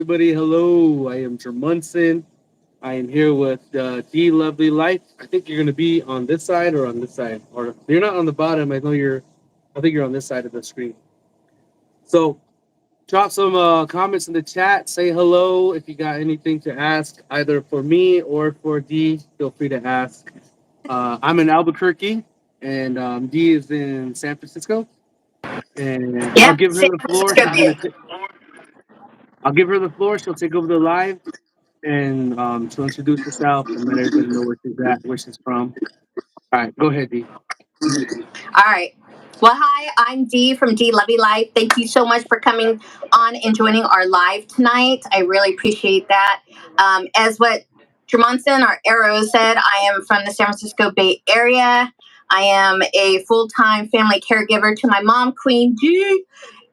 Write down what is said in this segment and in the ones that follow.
everybody. Hello, I am Jermunson. I am here with D Lovely Life. I think you're going to be on this side or on this side. Or you're not on the bottom. I think you're on this side of the screen. So drop some comments in the chat. Say hello if you got anything to ask, either for me or for D. Feel free to ask. I'm in Albuquerque, and D is in San Francisco. And I'll Yep, give her San the floor. Francisco Bay. I'll give her the floor. She'll take over the live, and she'll introduce herself and let everybody know where she's at, where she's from. All right, go ahead, D. All right. Well, hi, I'm Dee from D Lovey Life. Thank you so much for coming on and joining our live tonight. I really appreciate that. As what Tremonson or Arrow said, I am from the San Francisco Bay Area. I am a full time family caregiver to my mom, Queen Dee,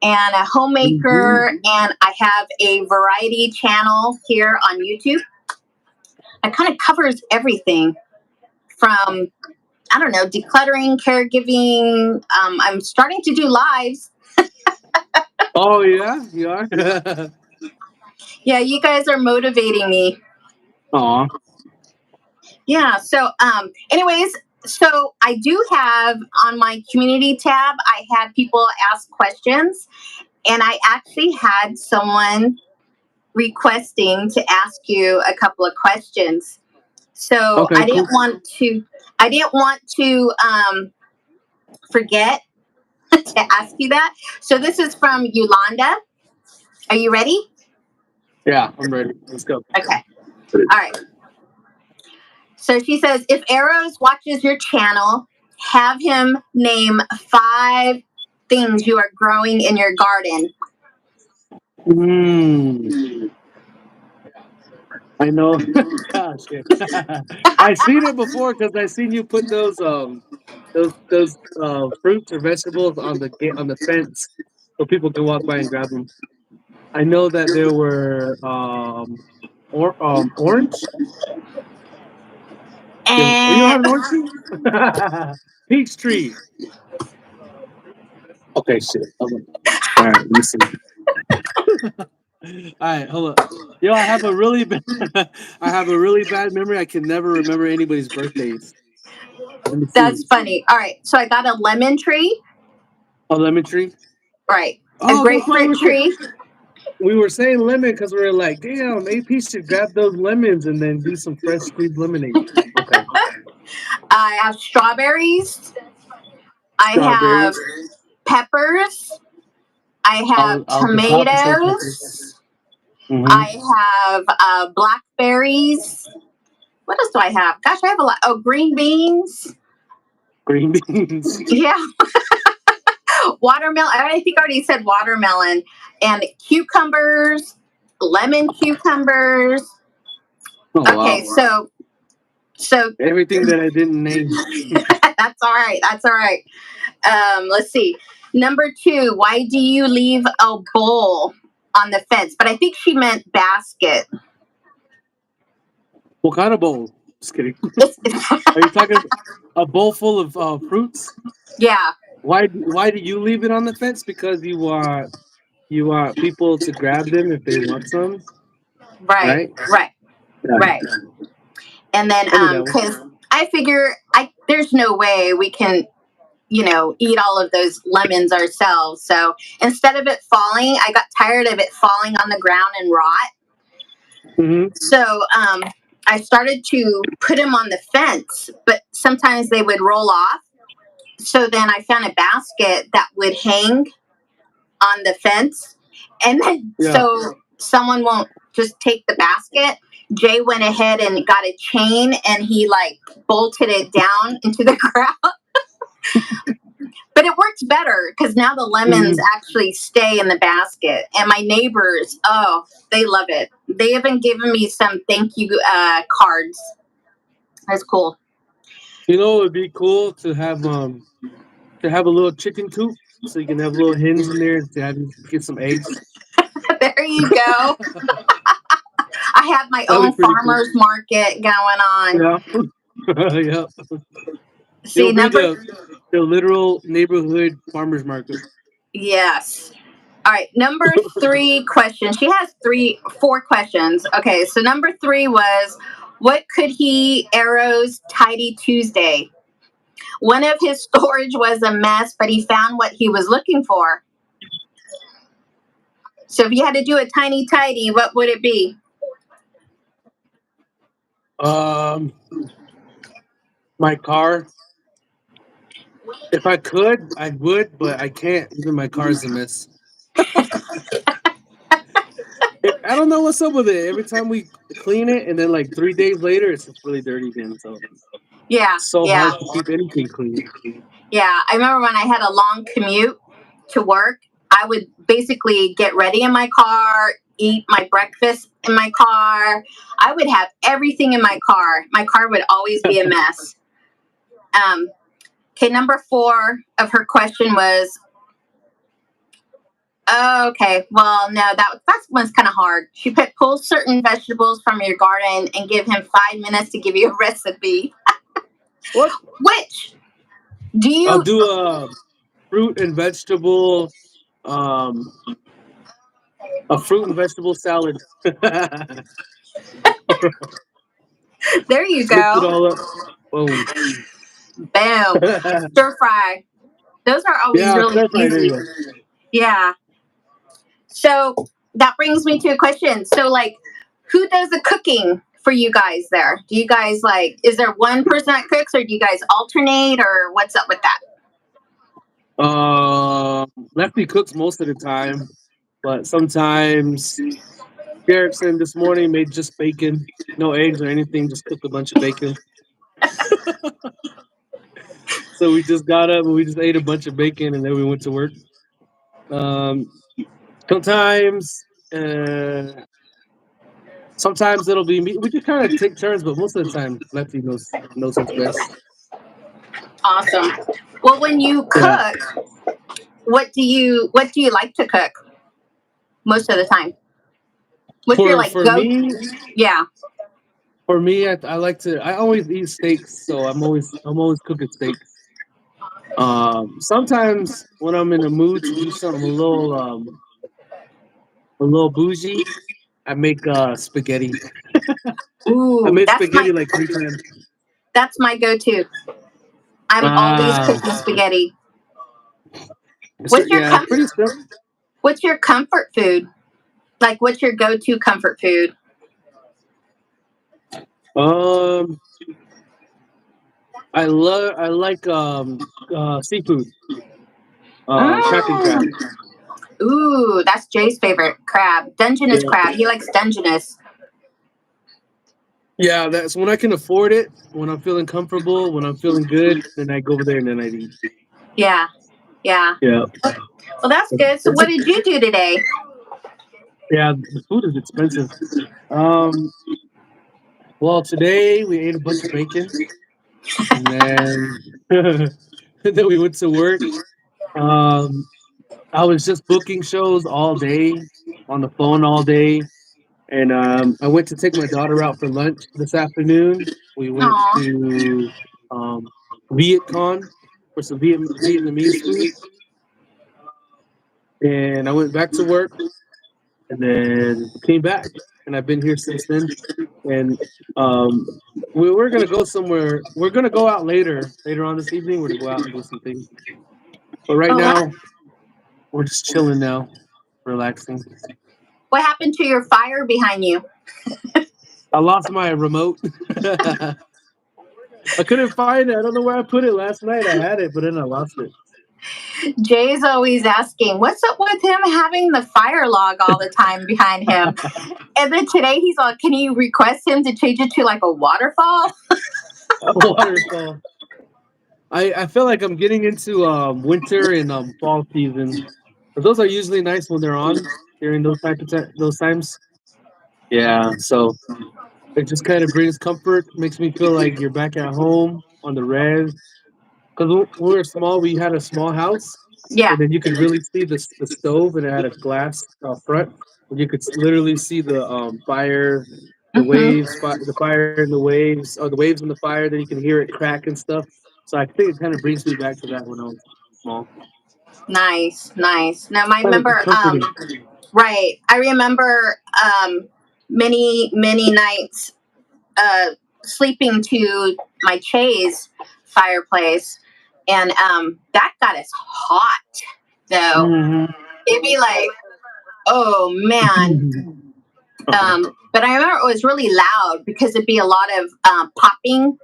and a Mhm. homemaker. And I have a variety channel here on YouTube. It kind of covers everything from I don't know, decluttering, caregiving. I'm starting to do lives. Oh yeah, you are. Yeah, you guys are motivating me. Aw. Yeah. Anyways, so I do have on my community tab, I had people ask questions, and I actually had someone requesting to ask you a couple of questions. So Okay, cool. I didn't want to forget to ask you that. So this is from Yolanda. Are you ready? Yeah, I'm ready. Let's go. Okay. All right. So she says, if Arrows watches your channel, have him name 5 things you are growing in your garden. Mm, I know. Gosh, I've seen it before because I've seen you put those fruits or vegetables on the gate on the fence so people can walk by and grab them. I know that there were orange. You don't And have an orange tree? Peach tree. Okay, shit. Hold on. All right, let me see. All right, hold up. Yo, I have a really bad, I have a really bad memory. I can never remember anybody's birthdays. Let me see. that's funny. All right. So I got a lemon tree, A lemon tree. right? A Oh, that's why grapefruit tree. we were saying lemon because we were like, damn, AP should grab those lemons and then do some fresh squeezed lemonade. Okay, I have strawberries. I have strawberries. peppers. I have I was about to say peppers. tomatoes. Mm-hmm. I have blackberries. What else do I have? Gosh, I have a lot. Oh, green beans. Green beans. Yeah, watermelon. I think I already said watermelon and cucumbers, lemon cucumbers. Oh Okay, wow. so Everything that I didn't name. that's all right. That's all right. Let's see. Number 2, why do you leave a bowl on the fence? But I think she meant basket. What kind of bowl? Just kidding. Are you talking a bowl full of fruits? Yeah, Why do you leave it on the fence? Because you want people to grab them if they want some, right, right? right, Yeah, right. And then I knew that one. because I figure there's no way we can eat all of those lemons ourselves. So instead of it falling, I got tired of it falling on the ground and rot. Hmm. So I started to put them on the fence, but sometimes they would roll off. So then I found a basket that would hang on the fence. And then Yeah. so someone won't just take the basket. Jay went ahead and got a chain and he like bolted it down into the ground. But it works better because now the lemons Hmm. actually stay in the basket. And my neighbors, oh, they love it. They even given me some thank you cards. That's cool. You know, it would be cool to have a little chicken coop so you can have little hens in there to have you get some eggs. There you go. I have my That'd own be pretty cool. farmer's market going on. Yeah. Yeah. You'll See, be the literal neighborhood farmers market. yes. All right, number three question. She has four questions. Okay, so number three was, what could he arrows tidy Tuesday? One of his storage was a mess, but he found what he was looking for. So if you had to do a tiny tidy, what would it be? Um, my car. If I could, I would, but I can't. Even my car's a mess. I don't know what's up with it. Every time we clean it, and then like 3 days later, it's just really dirty again. So Yeah, it's so yeah, hard to keep anything clean. yeah. I remember when I had a long commute to work, I would basically get ready in my car, eat my breakfast in my car. I would have everything in my car. My car would always be a mess. Um, okay, number four of her question was, okay, well, no, that one's kind of hard. She put pull certain vegetables from your garden and give him 5 minutes to give you a recipe. What? Which do I'll you? do a fruit and vegetable, um, a fruit and vegetable salad. There you Mix it go. all up. Boom. Boom. Stir fry. Those are always Yeah, really stir fry. There easy. you go. Yeah. So that brings me to a question. So, like, who does the cooking for you guys there? Do you guys like, is there one person that cooks, or do you guys alternate, or what's up with that? Lefty cooks most of the time, but sometimes Garrettson this morning made just bacon, no eggs or anything, just cooked a bunch of bacon. So we just got up and we just ate a bunch of bacon and then we went to work. Um, sometimes, uh, sometimes it'll be me. We just kind of take turns, but most of the time, Lefty knows what's best. Awesome. Well, when you Yeah. cook, what do you like to cook most of the time? What's your For like for go? me, Yeah. for me, I like to. I always eat steaks, so I'm always cooking steaks. Sometimes when I'm in the mood to do something a little bougie, I make spaghetti. I Ooh, made spaghetti like 3 times. that's my go-to. I'm always Ah, cooking spaghetti. so, What's your yeah, it's pretty simple. what's your comfort food? Like, what's your go-to comfort food? Um, I like seafood. Kraken crab. Mm. Ooh, that's Jay's favorite crab. Dungeness Yeah, crab. He likes Dungeness. yeah. That's when I can afford it. When I'm feeling comfortable, when I'm feeling good, then I go over there and then I eat. Yeah, yeah. Yeah, Well, that's good. So, it's what a, did you do today? yeah. The food is expensive. Um, well, today we ate a bunch of bacon, and then and then we went to work. Um, I was just booking shows all day, on the phone all day, and I went to take my daughter out for lunch this afternoon. We went Aw. to um, VietCon for some Vietnamese food, and I went back to work, and then came back, and I've been here since then. And we're gonna go somewhere. We're gonna go out later on this evening. We're to go out and do some things. But right Oh, now, we're just chilling now, relaxing. what happened to your fire behind you? I lost my remote. I couldn't find it. I don't know where I put it last night. I had it, but then I lost it. Jay's always asking, what's up with him having the fire log all the time behind him? And then today he's like, can you request him to change it to like a waterfall? A waterfall. I feel like I'm getting into winter and fall season. But those are usually nice when they're on during those times. Yeah, so it just kind of brings comfort, makes me feel like you're back at home on the res. Because when we were small, we had a small house, Yeah. and then you could really see the stove, and it had a glass front, and you could literally see the fire, the fire and the waves, or the waves and the fire. Then you can hear it crack and stuff. So I think it kind of brings me back to that when I was small. Nice, nice. Now, I Kind of remember, comforting. right. I remember many, many nights sleeping to my chaise fireplace, and that got us hot, though. Mm-hmm. It'd be like, oh man. But I remember it was really loud because it'd be a lot of popping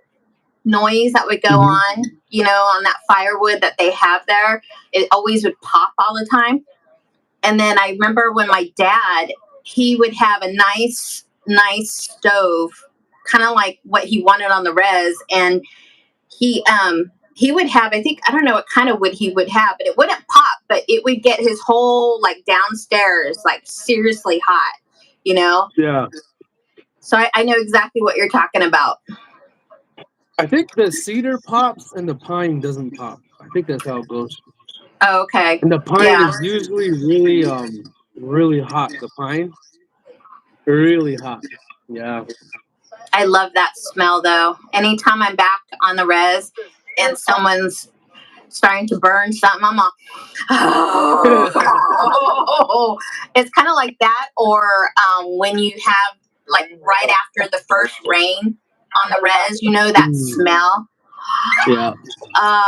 noise that would go Hmm. on, on that firewood that they have there. It always would pop all the time. And then I remember when my dad, he would have a nice, nice stove, kind of like what he wanted on the res, and he would have, I think, I don't know what kind of wood he would have, but it wouldn't pop, but it would get his whole like downstairs like seriously hot, you know. Yeah. So I know exactly what you're talking about. I think the cedar pops and the pine doesn't pop. I think that's how it goes. Oh, okay. And the pine Yeah. is usually really hot. The pine, really hot. Yeah. I love that smell though. Anytime I'm back on the res and someone's starting to burn something, I'm all, oh. It's kind of like that, or when you have like right after the first rain on the res, that smell. Yeah.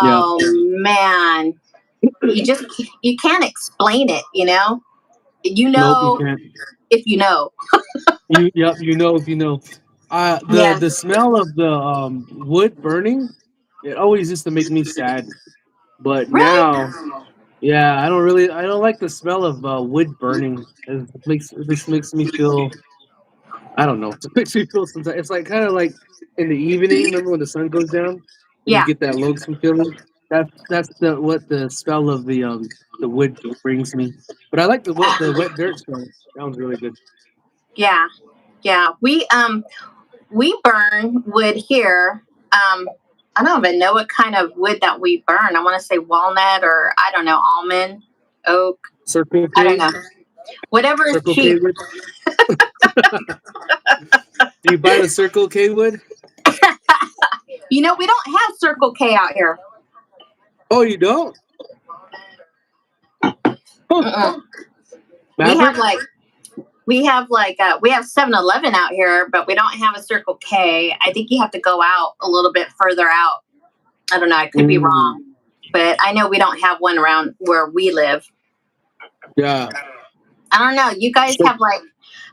Yeah. Oh man, you can't explain it. Nope, you can't. If you know. Yep, you know if you know. The Yeah. the smell of the wood burning, it always used to make me sad. But Really? now, yeah, I don't like the smell of wood burning. It makes me feel, I don't know. It makes me feel sometimes. It's like kind of like in the evening. Remember when the sun goes down and you Yeah. get that lonesome feeling? That's what the smell of the wood brings me. But I like the wet dirt smell. That one's really good. Yeah. Yeah. We burn wood here. I don't even know what kind of wood that we burn. I want to say walnut, or I don't know, almond, oak. Circle I don't K, know. Whatever is Circle K cheap. wood. Do you buy the Circle K wood? We don't have Circle K out here. Oh, you don't? Huh. Mm-mm. We have Maverick? like we have 7-Eleven out here, but we don't have a Circle K. I think you have to go out a little bit further out. I don't know. I could be Mm, wrong, but I know we don't have one around where we live. yeah. I don't know. You guys have like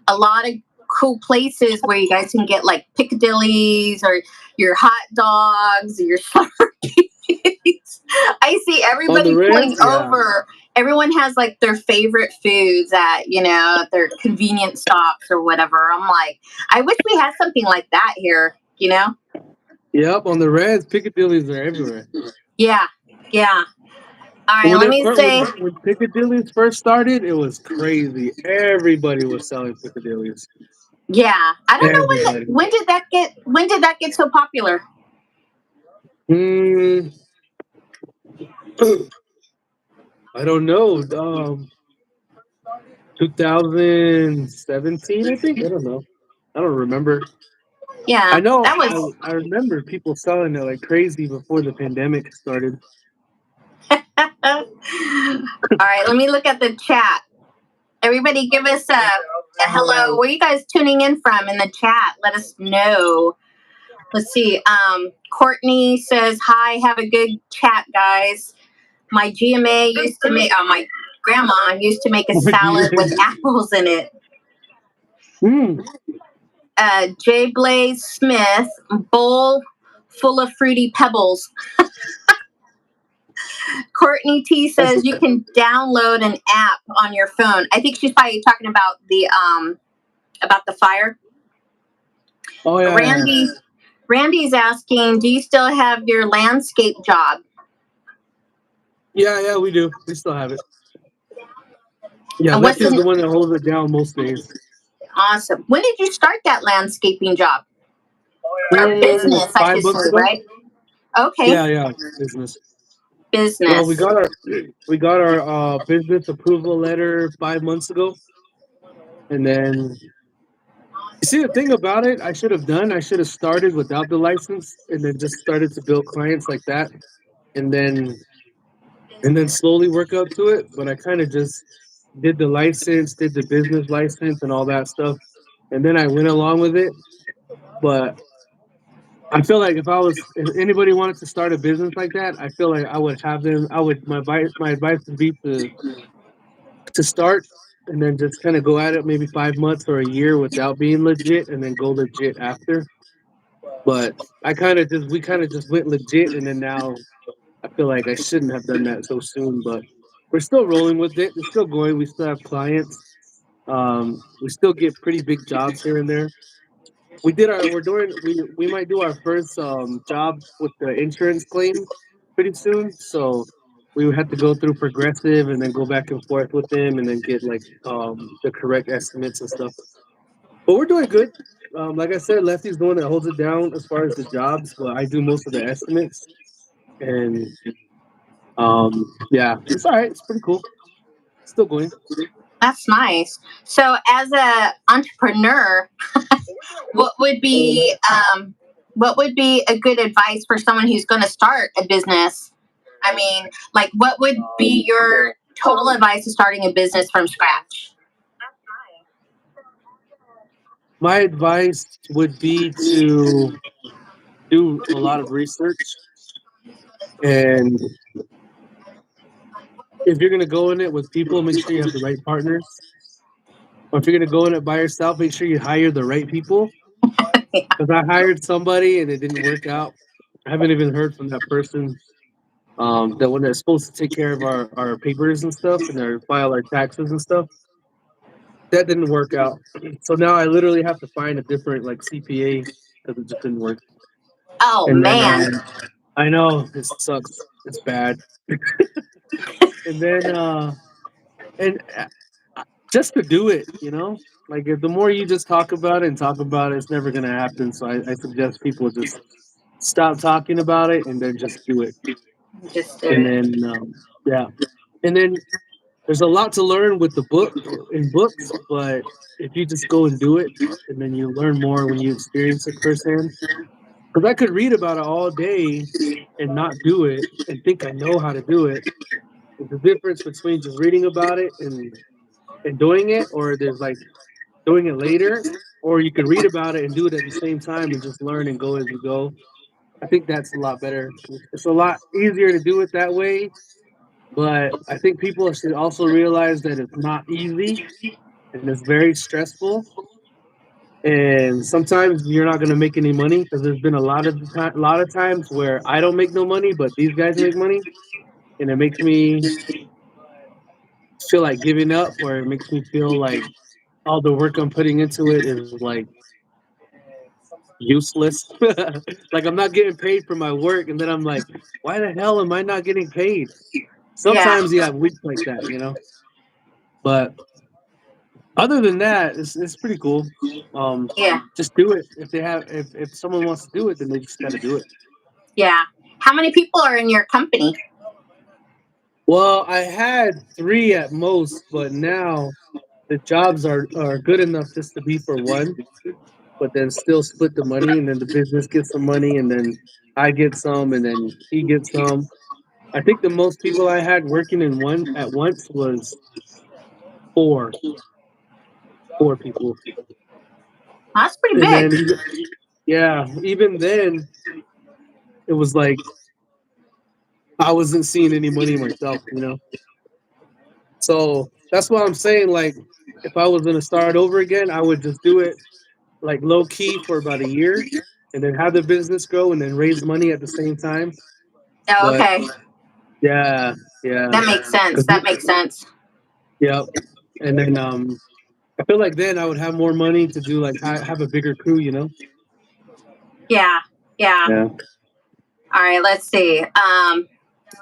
a lot of cool places where you guys can get like Piccadilly's or your hot dogs, or your Slurpees. I see On the everybody pulling res? Yeah. over. Everyone has like their favorite foods at their convenience stops or whatever. I'm like, I wish we had something like that here. Yep, on the res, Piccadilly's are everywhere. Yeah, yeah. All right, When let it me fir- say, when Piccadilly's first started, it was crazy. Everybody was selling Piccadilly's. yeah. I don't know Everybody. when did that get so popular? Mm, I don't know. 2017, I think. I don't know. I don't remember. Yeah, I know. that I was. I remember people selling it like crazy before the pandemic started. All right, let me look at the chat. Everybody, give us a hello. Where are you guys tuning in from in the chat? Let us know. Let's see. Courtney says, "Hi, have a good chat, guys. My GMA used to make. My grandma used to make a salad with apples in it." Mm. J. Blaze Smith, bowl full of fruity pebbles. Courtney T says you can download an app on your phone. I think she's probably talking about the fire. Oh yeah. Randy's asking, do you still have your landscape job? Yeah, we do. We still have it. Yeah, And what's Lexi's an the one that holds it down most days. awesome? When did you start that landscaping job or business? I 5 should months say, ago. right? Okay, Yeah, business. Well, we business. got our business approval letter 5 months ago, and then you see the thing about it. I should have started without the license, and then just started to build clients like that, and then and then slowly work up to it. But I kind of just did the license, did the business license, and all that stuff, and then I went along with it. But I feel like if anybody wanted to start a business like that, I feel like I would have them. I would my advice would be to start and then just kind of go at it maybe 5 months or a year without being legit, and then go legit after. But we kind of just went legit, and then now I feel like I shouldn't have done that so soon. But we're still rolling with it. It's still going. We still have clients. We still get pretty big jobs here and there. We might do our first job with the insurance claim pretty soon. So we would have to go through Progressive and then go back and forth with them and then get like the correct estimates and stuff. But we're doing good. Like I said, Lefty's the one that holds it down as far as the jobs, but I do most of the estimates. And yeah, it's all right. It's pretty cool. Still going. That's nice. So, as a entrepreneur, what would be what would be a good advice for someone who's going to start a business? I mean, like, what would be your total advice to starting a business from scratch? My advice would be to do a lot of research, and if you're gonna go in it with people, make sure you have the right partners. Or if you're gonna go in it by yourself, make sure you hire the right people. Yeah. Because I hired somebody and it didn't work out. I haven't even heard from that person. That one that's supposed to take care of our papers and stuff and file our taxes and stuff. That didn't work out. So now I literally have to find a different like CPA because it just didn't work. Oh And then man. I know it sucks. It's bad. And then and just to do it, like the more you just talk about it and talk about it, it's never gonna happen. So I suggest people just stop talking about it and then just do it. Just do And it. then yeah, and then there's a lot to learn with the book in books, but if you just go and do it, and then you learn more when you experience it firsthand. Because I could read about it all day and not do it and think I know how to do it. There's a difference between just reading about it and doing it, or there's like doing it later, or you could read about it and do it at the same time and just learn and go as you go. I think that's a lot better. It's a lot easier to do it that way, but I think people should also realize that it's not easy and it's very stressful. And sometimes you're not going to make any money because there's been a lot of times where I don't make no money, but these guys make money, and it makes me feel like giving up, or it makes me feel like all the work I'm putting into it is like useless. Like I'm not getting paid for my work, and then I'm like, why the hell am I not getting paid? Yeah. Sometimes you have weeks like that. But other than that, it's pretty cool. Yeah. Just do it. If someone wants to do it, then they just got to do it. Yeah. How many people are in your company? Well, I had three at most, but now the jobs are good enough just to be for one, but then still split the money, and then the business gets some money, and then I get some, and then he gets some. I think the most people I had working in one at once was four, four people, That's pretty and big. then even then it was like I wasn't seeing any money myself. So that's why I'm saying, like, if I was gonna start over again, I would just do it like low key for about a year, and then have the business grow, and then raise money at the same time. Oh, But okay. yeah, yeah, That makes sense. 'cause That makes sense. yeah, and then I feel like then I would have more money to do like have a bigger crew. Yeah. Yeah. Yeah. All right. Let's see.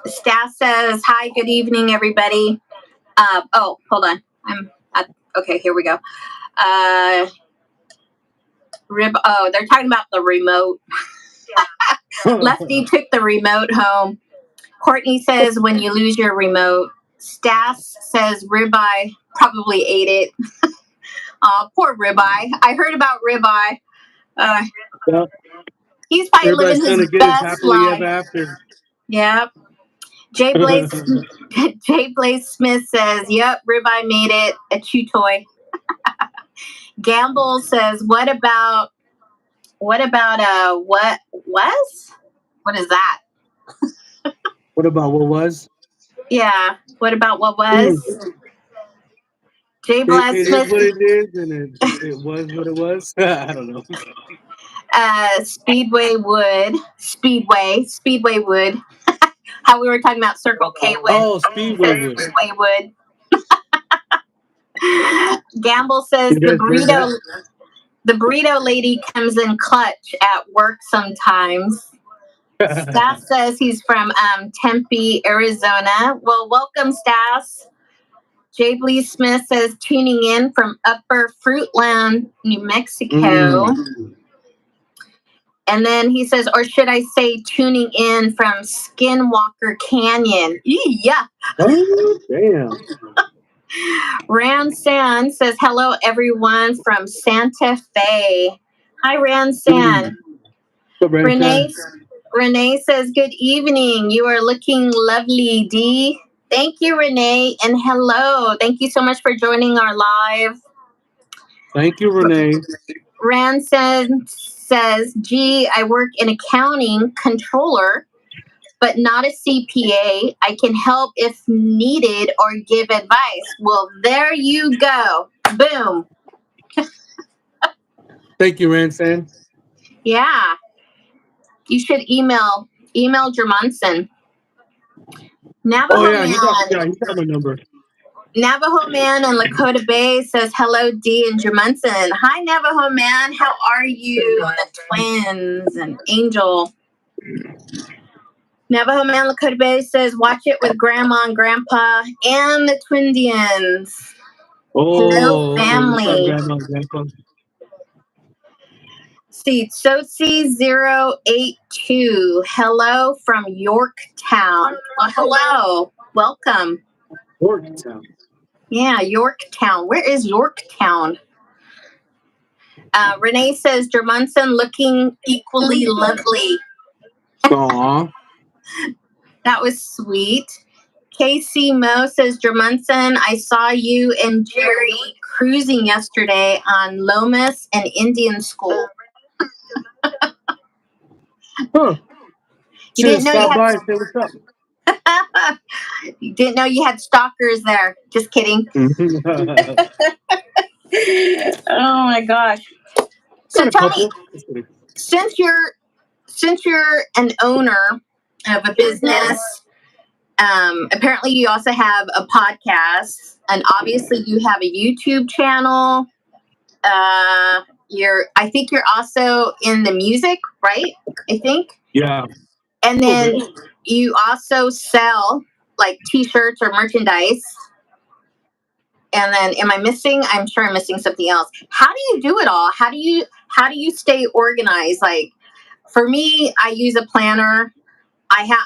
Staff says, "Hi, good evening, everybody." Oh, hold on. Okay. Here we go. Uh, they're talking about the remote. Lefty took the remote home. Courtney says, "When you lose your remote." Stas says, "Ribeye probably ate it." Oh, poor Ribeye. I heard about Ribeye. Uh, Yeah. he's probably Everybody's living trying his to get his best happily life. ever after. Yep. Jay Blaze Jay Blaze Smith says, "Yep, ribeye made it a chew toy." Gamble says, what was? What is that? What about what was? Yeah, what about what Mm, was? Jay it, Blaze it is Smith what it is, and it was what it was. I don't know. Speedway Wood. How we were talking about Circle K Wood. Oh, He Speedway says wood. Speedway Wood. Gamble says You guys heard that? the burrito lady comes in clutch at work sometimes. Stas says he's from Tempe, Arizona. Well, welcome, Stas. Jay Lee Smith says tuning in from Upper Fruitland, New Mexico. Mm. And then he says, or should I say, tuning in from Skinwalker Canyon. Yeah. Oh, damn. Ran San says, hello, everyone from Santa Fe. Hi, Ran San. So, Brandon, Renee says, good evening. You are looking lovely, D. Thank you, Renee. And hello. Thank you so much for joining our live. thank you, Renee. Ranson says, gee, I work in accounting controller, but not a CPA. I can help if needed or give advice. Well, there you go. Boom. Thank you, Ransan. Yeah. You should email Jermonson. Oh Navajo yeah, Man. he got my number. Navajo Man in Lakota Bay says hello, D and Jermonson. Hi, Navajo Man. How are you? And the twins and Angel. Navajo Man Lakota Bay says, watch it with Grandma and Grandpa and the Twindians. Hello, Oh, okay. What's up, family. Grandma, Grandpa? See, Soci082. Hello from Yorktown. Well, hello. Welcome. Yorktown. Yeah, Yorktown. Where is Yorktown? Renee says, Jermonson looking equally lovely. Aw. That was sweet. Casey Mo says, Jermonson, I saw you and Jerry cruising yesterday on Lomas and Indian School. Huh. You Should have didn't know you stopped had by and said what's up. you didn't know you had stalkers there. Just kidding. Oh my gosh. So Got a tell me, couple. Just kidding. since you're an owner of a business, apparently you also have a podcast, and obviously you have a YouTube channel. I think you're also in the music, right? I think. Yeah. And then you also sell like t-shirts or merchandise. And then am I missing? I'm sure I'm missing something else. How do you do it all? How do you stay organized? Like for me, I use a planner.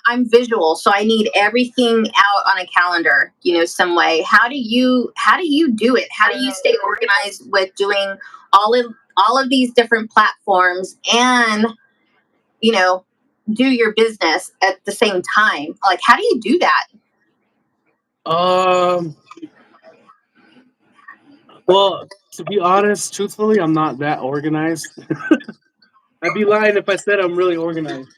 I'm visual, so I need everything out on a calendar, some way. How do you do it? How do you stay organized with doing all of these different platforms and, do your business at the same time? Like, how do you do that? Well, to be honest, truthfully, I'm not that organized. I'd be lying if I said I'm really organized.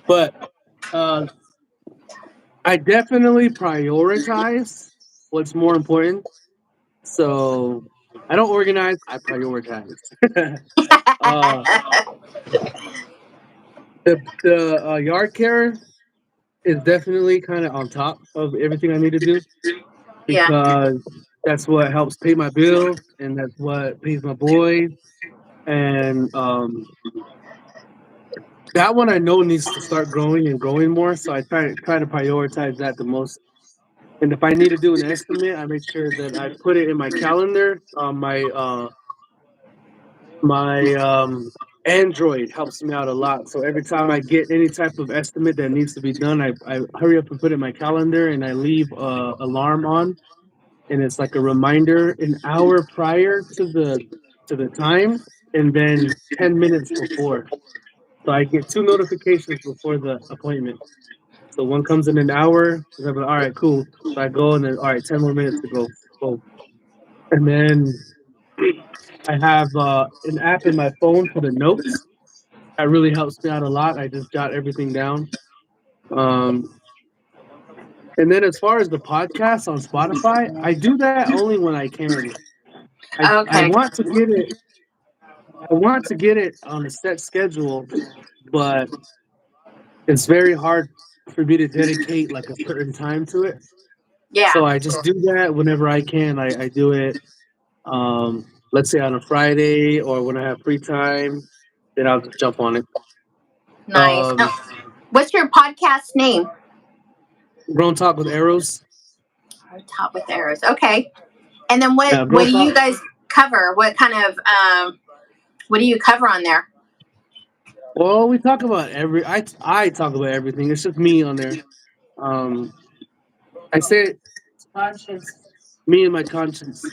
But I definitely prioritize what's more important. So I don't organize, I prioritize. uh, the yard care is definitely kind of on top of everything I need to do Yeah. because that's what helps pay my bills and that's what pays my boys. And that one I know needs to start growing and growing more. So I try to prioritize that the most. And if I need to do an estimate, I make sure that I put it in my calendar. My Android helps me out a lot. So every time I get any type of estimate that needs to be done, I hurry up and put it in my calendar and I leave alarm on, and it's like a reminder an hour prior to the time, and then 10 minutes before. So I get two notifications before the appointment. So one comes in an hour. And I'm like, all right, cool. So I go and then all right, 10 more minutes to go. Boom. And then I have an app in my phone for the notes. That really helps me out a lot. I just jot everything down. Um, and then as far as the podcast on Spotify, I do that only when I can. I Okay. want to get it. I want to get it on a set schedule, but it's very hard for me to dedicate like a certain time to it. Yeah. So I just do that whenever I can. I do it, let's say on a Friday or when I have free time, then I'll just jump on it. Nice. Now, Um, what's your podcast name? Grown Talk with Arrows. Top with arrows. Okay. And then Yeah, what Grown do you Talk. guys cover? What kind of what do you cover on there? Well, we talk about I talk about everything. It's just me on there. Um, I say me and my conscience.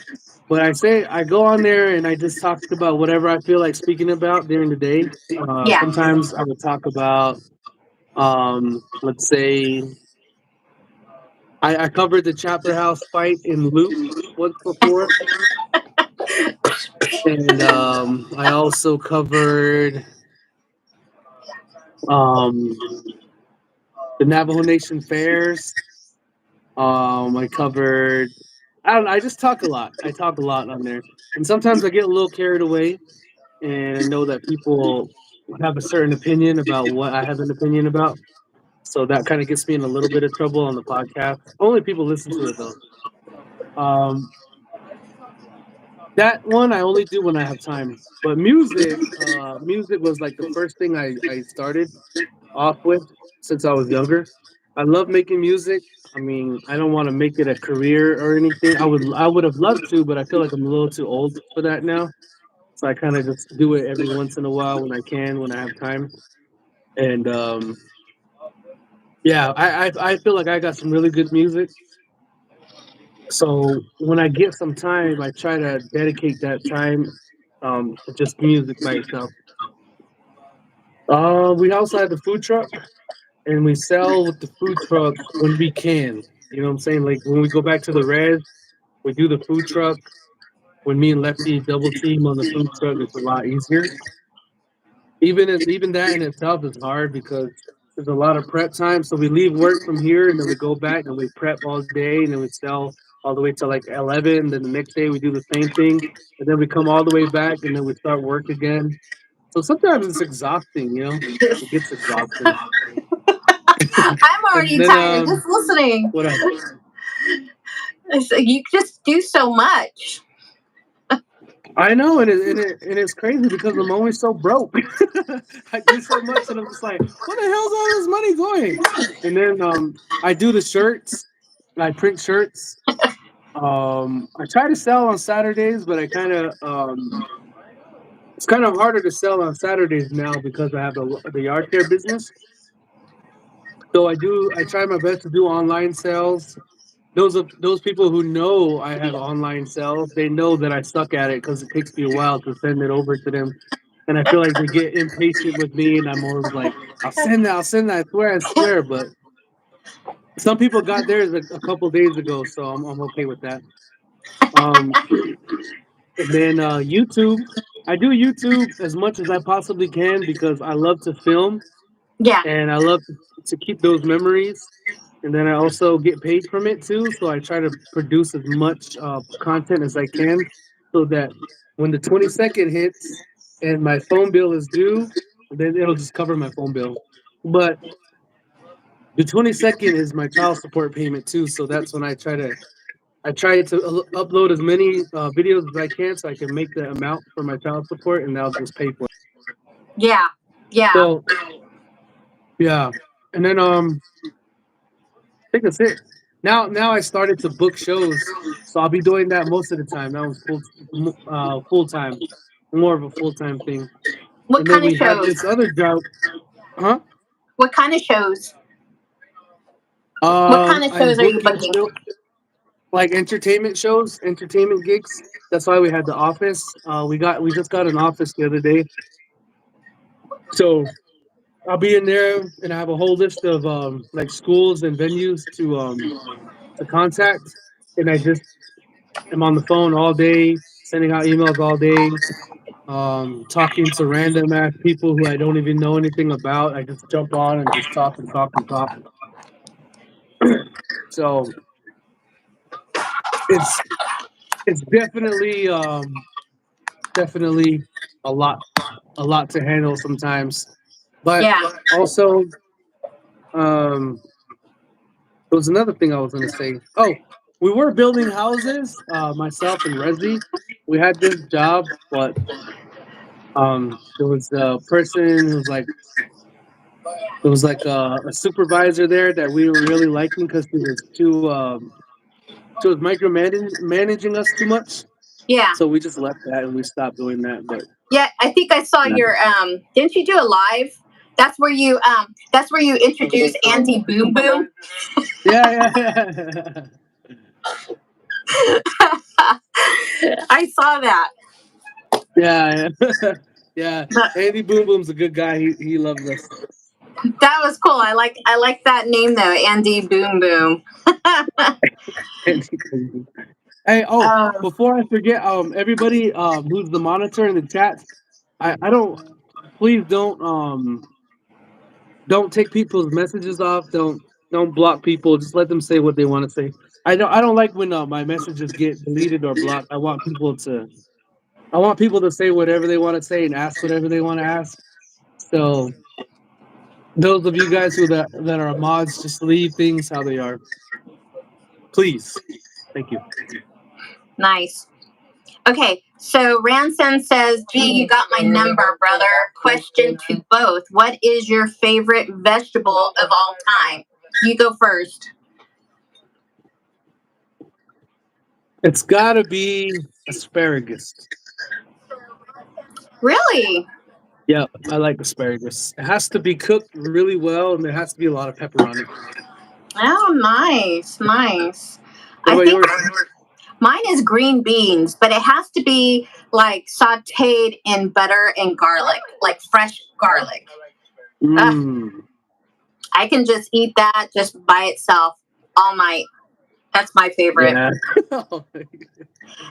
But I say I go on there and I just talk about whatever I feel like speaking about during the day. Yeah. Sometimes I would talk about, let's say, I covered the Chapter House fight in Loop once before, and I also covered um, the Navajo Nation fairs. I covered. I don't know. I just talk a lot. I talk a lot on there, and sometimes I get a little carried away, and I know that people have a certain opinion about what I have an opinion about. So that kind of gets me in a little bit of trouble on the podcast. Only people listen to it though. Um, that one I only do when I have time. But music was like the first thing I started off with since I was younger. I love making music. I mean, I don't want to make it a career or anything. I would have loved to, but I feel like I'm a little too old for that now. So I kind of just do it every once in a while when I can, when I have time. And yeah, I feel like I got some really good music. So when I get some time, I try to dedicate that time to just music by itself. We also have the food truck, and we sell with the food truck when we can. You know what I'm saying? Like when we go back to the res, we do the food truck. When me and Lefty double team on the food truck, it's a lot easier. Even that in itself is hard because there's a lot of prep time. So we leave work from here and then we go back and we prep all day and then we sell all the way to like 11. Then the next day we do the same thing and then we come all the way back and then we start work again. So sometimes it's exhausting, you know. It gets exhausting. I'm And already then tired just listening. what else? You just do so much. I know, and it's crazy because I'm always so broke. I do so much, and I'm just like, "Where the hell's all this money going?" And then I do the shirts. I print shirts. I try to sell on Saturdays, but I kind of it's kind of harder to sell on Saturdays now because I have the yard care business. So I try my best to do online sales. Those people who know I have online sales, they know that I suck at it because it takes me a while to send it over to them, and I feel like they get impatient with me, and I'm always like, I'll send that, I swear." But some people got theirs a couple days ago, so I'm okay with that. Um, and then YouTube, I do YouTube as much as I possibly can because I love to film Yeah. and I love to keep those memories. And then I also get paid from it too, so I try to produce as much content as I can, so that when the 22nd hits and my phone bill is due, then it'll just cover my phone bill. But the 22nd is my child support payment too, so that's when I try to upload as many videos as I can, so I can make the amount for my child support, and I'll just pay for it. Yeah. Yeah. So yeah, and then I think that's it. Now I started to book shows, so I'll be doing that most of the time. That was full time, more of a full time thing. What And then kind of we have shows? this other job, huh? What kind of shows? What kind of I'm shows are you booking booking? like entertainment shows, entertainment gigs. That's why we had the office. We just got an office the other day, so I'll be in there, and I have a whole list of like schools and venues to contact, and I just am on the phone all day, sending out emails all day, talking to random ass people who I don't even know anything about. I just jump on and just talk and talk and talk. So it's it's definitely a lot to handle sometimes. But Yeah. also, there was another thing I was gonna say. Oh, we were building houses, myself and Resi. We had this job, but there was a person who was like there was like a supervisor there that we were really liking because she was managing us too much. Yeah. So we just left that and we stopped doing that. But Yeah, I think I saw yeah, your didn't you do a live? That's where you introduced Andy Boom Boom. yeah. I saw that. Yeah, yeah. Yeah. But Andy Boom Boom's a good guy. He loves us. that was cool. I like that name though, Andy Boom Boom. Andy Boom Boom. Hey, oh, Oh, before I forget, everybody who's the monitor in the chat, I don't please don't take people's messages off. Don't block people. Just let them say what they want to say. I don't like when my messages get deleted or blocked. I want people to say whatever they want to say and ask whatever they want to ask. So those of you guys that are mods, just leave things how they are, please. Thank you. nice. Okay, so Ranson says, "Gee, you got my number, brother. Question to both: what is your favorite vegetable of all time?" You go first. It's got to be asparagus. Really? Yeah, I like asparagus. It has to be cooked really well, and there has to be a lot of pepper on it. Oh, nice, nice. What I about think yours? mine is green beans, but it has to be like sauteed in butter and garlic, like fresh garlic. Ugh, Mmm. I can just eat that just by itself all night. That's my favorite. Yeah.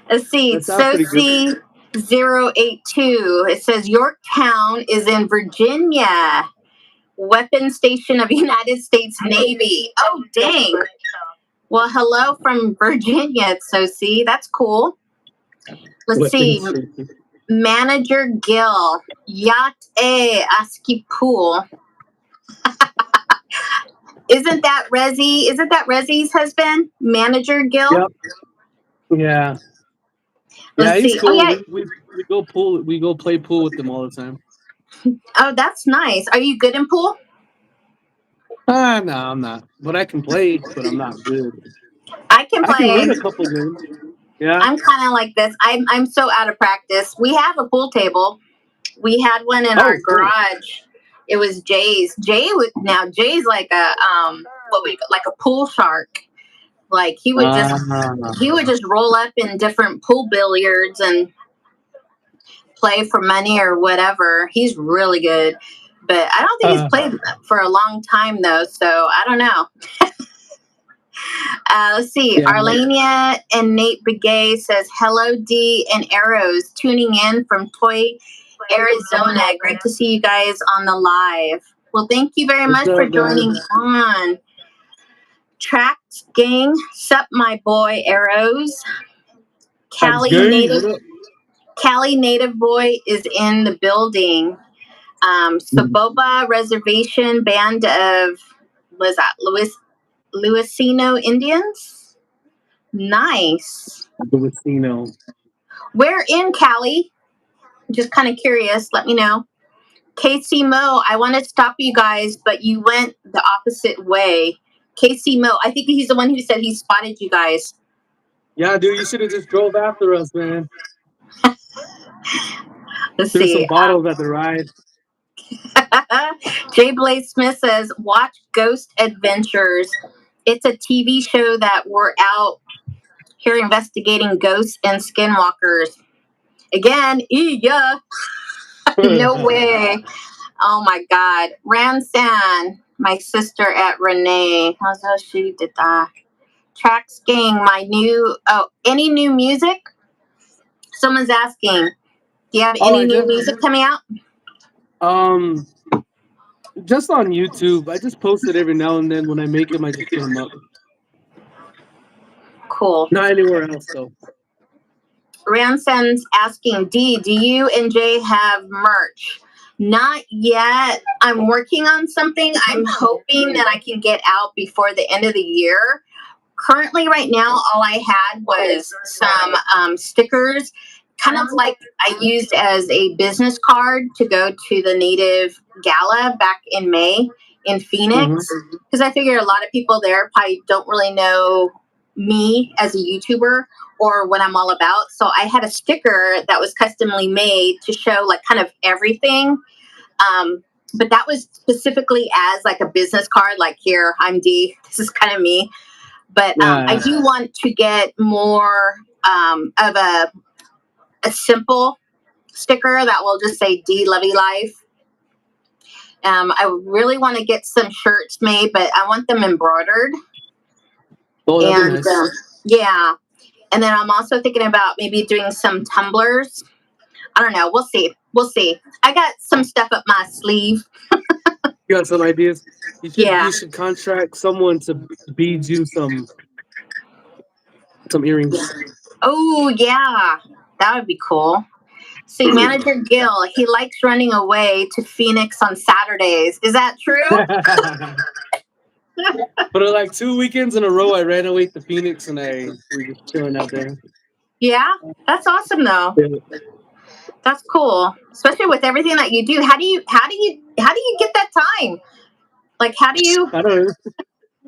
Let's see. That sounds pretty good. Soci 082. It says Yorktown is in Virginia. Weapon station of United States Navy. Oh, dang. Well, hello from Virginia, Soci. That's cool. Let's see. Weapons. Manager Gill. Yacht A. Aski Pool. Isn't that Resi? Isn't that Resi's husband? Manager Gill? Yep. Yeah. Yeah, Let's he's see. Oh, cool. yeah. We go pool. We go play pool with him all the time. Oh, that's nice. Are you good in pool? No, I'm not. But I can play, but I'm not good. I can I can play. win a couple games. Yeah. I'm kind of like this. I'm so out of practice. We have a pool table. We had one in our Oh, cool. garage. It was Jay's. Jay's like a like a pool shark. Like Ah. he would just roll up in different pool billiards and play for money or whatever. He's really good. But I don't think he's played for a long time though, so I don't know. Let's see. Yeah. Arlenia and Nate Begay says, "Hello, D and Arrows, tuning in from Toy, Arizona. Great to see you guys on the live." Well, thank you very What's much for up, guys? joining on. Tracks gang, sup my boy Arrows. Thanks, Cali gang. native What up? Cali native boy is in the building. Saboba Reservation Band of was that Luisino Indians? Nice. Filipino. Where in Cali? Just kind of curious. Let me know. Casey Mo, I want to stop you guys, but you went the opposite way. Casey Mo, I think he's the one who said he spotted you guys. Yeah, dude, you should have just drove after us, man. Let's Threw some see. bottles at the ride. Jay Blade Smith says, watch Ghost Adventures. It's a TV show that we're out here investigating ghosts and skinwalkers. Again, yeah. No way. Oh my God. Ransan, my sister at Renee. How's how she did that? Tracks Gang, my new, any new music? Someone's asking, do you have Oh, any I new just music coming out? um just on YouTube. I just post it every now and then. When I make them, I just put them up. Cool. Not anywhere else though. Ransan's asking, D, do you and Jay have merch? Not yet. I'm working on something. I'm hoping that I can get out before the end of the year. Currently, right now, all I had was some stickers, kind of like I used as a business card to go to the Native Gala back in May in Phoenix. Because I figure a lot of people there probably don't really know me as a YouTuber or what I'm all about. So I had a sticker that was customly made to show like kind of everything. But that was specifically as like a business card, like here, I'm D. This is kind of me. But I do want to get more of a simple sticker that will just say D Lovey Life. I really want to get some shirts made, but I want them embroidered. Oh, that'd And be nice. yeah. And then I'm also thinking about maybe doing some tumblers. I don't know. We'll see. We'll see. I got some stuff up my sleeve. You got some ideas? Yeah. You should contract someone to bead you some earrings. Oh, yeah. That would be cool. See, Manager Gil, he likes running away to Phoenix on Saturdays. Is that true? But like 2 weekends in a row, I ran away to Phoenix and we just chilling out there. Yeah, that's awesome though. That's cool, especially with everything that you do. How do you get that time? Like, how do you? I don't know.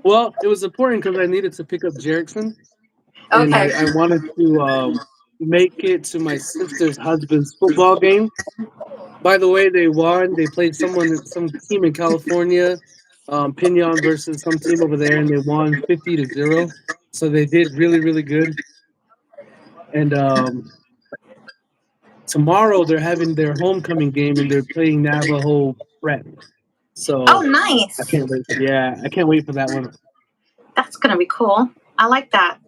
Well, it was important because I needed to pick up Jerickson, and Okay. I wanted to make it to my sister's husband's football game. By the way, they won. They played some team in California, Pinion versus some team over there, and they won 50-0. So they did really, really good. And tomorrow they're having their homecoming game, and they're playing Navajo Prep. So Oh, nice. I can't wait. Yeah, I can't wait for that one. That's gonna be cool. I like that.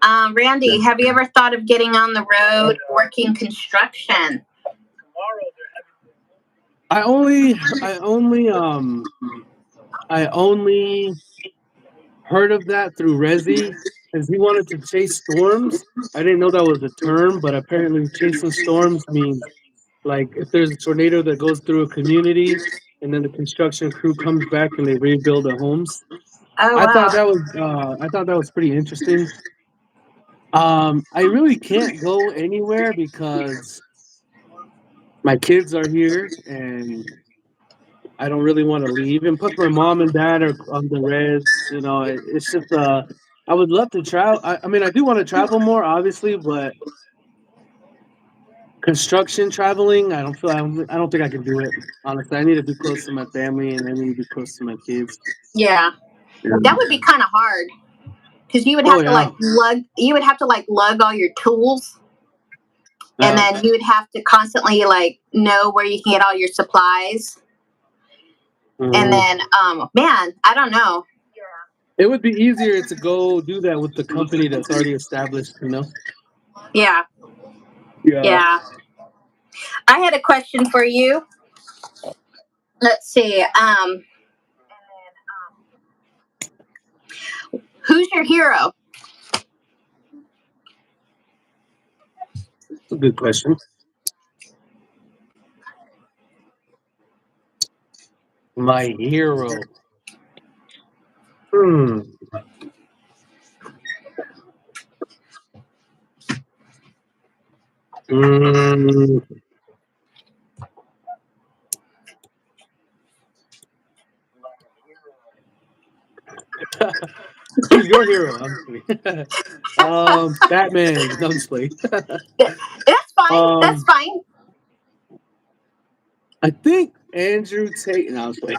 Randy, have you ever thought of getting on the road working construction? I only heard of that through Resi, because he wanted to chase storms. I didn't know that was a term, but apparently chasing storms means like if there's a tornado that goes through a community and then the construction crew comes back and they rebuild their homes. Oh, I wow. thought that was pretty interesting. I really can't go anywhere because my kids are here and I don't really want to leave. And plus, my mom and dad are on the res. You know, it's just I would love to travel. I mean, I do want to travel more, obviously, but construction traveling, I don't think I can do it. Honestly, I need to be close to my family and I need to be close to my kids. Yeah, that would be kind of hard because you would Oh have to yeah. lug all your tools, and then you would have to constantly like know where you can get all your supplies. And then, man, I don't know. It would be easier to go do that with the company that's already established, you know? Yeah. Yeah. I had a question for you. Let's see. Who's your hero? That's a good question. My hero. Who's your hero? Batman. No, I'm just playing. That's fine. That's fine. I think Andrew Tate. No, I was playing.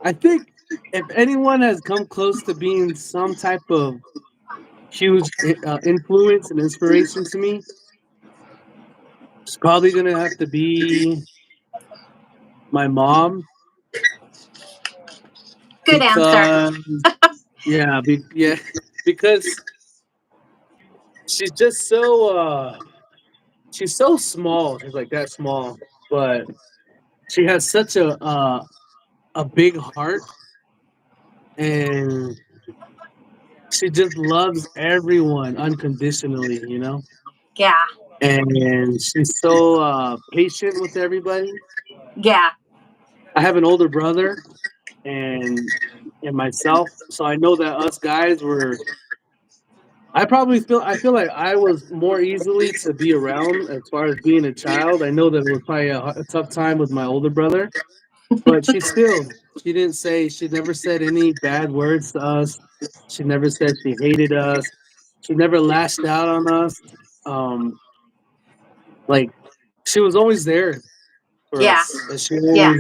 I think if anyone has come close to being some type of huge influence and inspiration to me, it's probably gonna have to be my mom Good answer. because yeah, because she's just so she's so small. She's like that small, but she has such a big heart, and she just loves everyone unconditionally, you know. Yeah, And she's so patient with everybody. yeah, I have an older brother and myself, so I know that us guys were. I feel like I was more easily to be around as far as being a child. I know that it was probably a tough time with my older brother, but she never said any bad words to us. She never said she hated us. She never lashed out on us. Um, like she was always there for yeah, us, and yeah.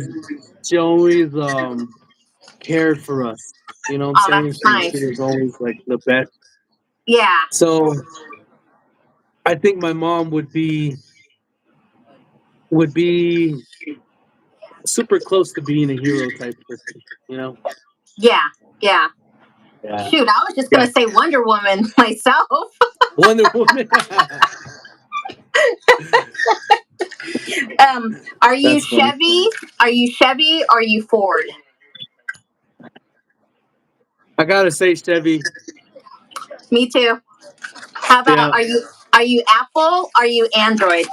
she always cared for us. You know what I'm Oh, saying? that's She nice. was always like the best. Yeah, So I think my mom would be super close to being a hero type person. You know? yeah, yeah. Yeah. Shoot, I was just Yeah. gonna say Wonder Woman myself. Wonder Woman. Are you That's funny. Chevy? Are you Chevy? Or are you Ford? I gotta say, Chevy. Me too. How about Yeah, are you Apple? Are you Android?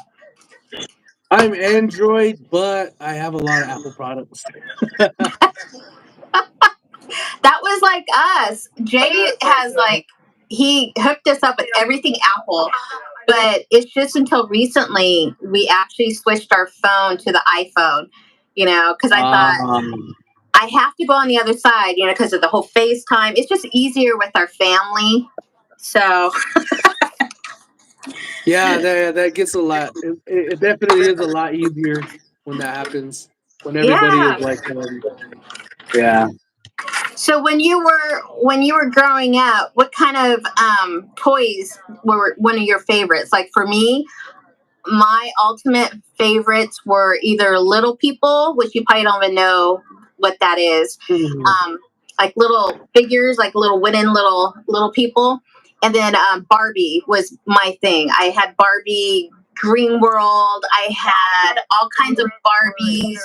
I'm Android, but I have a lot of Apple products. That was like us. Jay has like he hooked us up with everything Apple, but it's just until recently we actually switched our phone to the iPhone. You know, because I thought Um, I have to go on the other side. You know, because of the whole FaceTime. It's just easier with our family. So yeah, that gets a lot. It definitely is a lot easier when that happens. When everybody is yeah. like, yeah. So when you were growing up, what kind of toys were one of your favorites? Like for me, my ultimate favorites were either Little People, which you probably don't even know what that is, Mhm. um, like little figures, like little wooden little people, and then Barbie was my thing. I had Barbie Green World. I had all kinds of Barbies.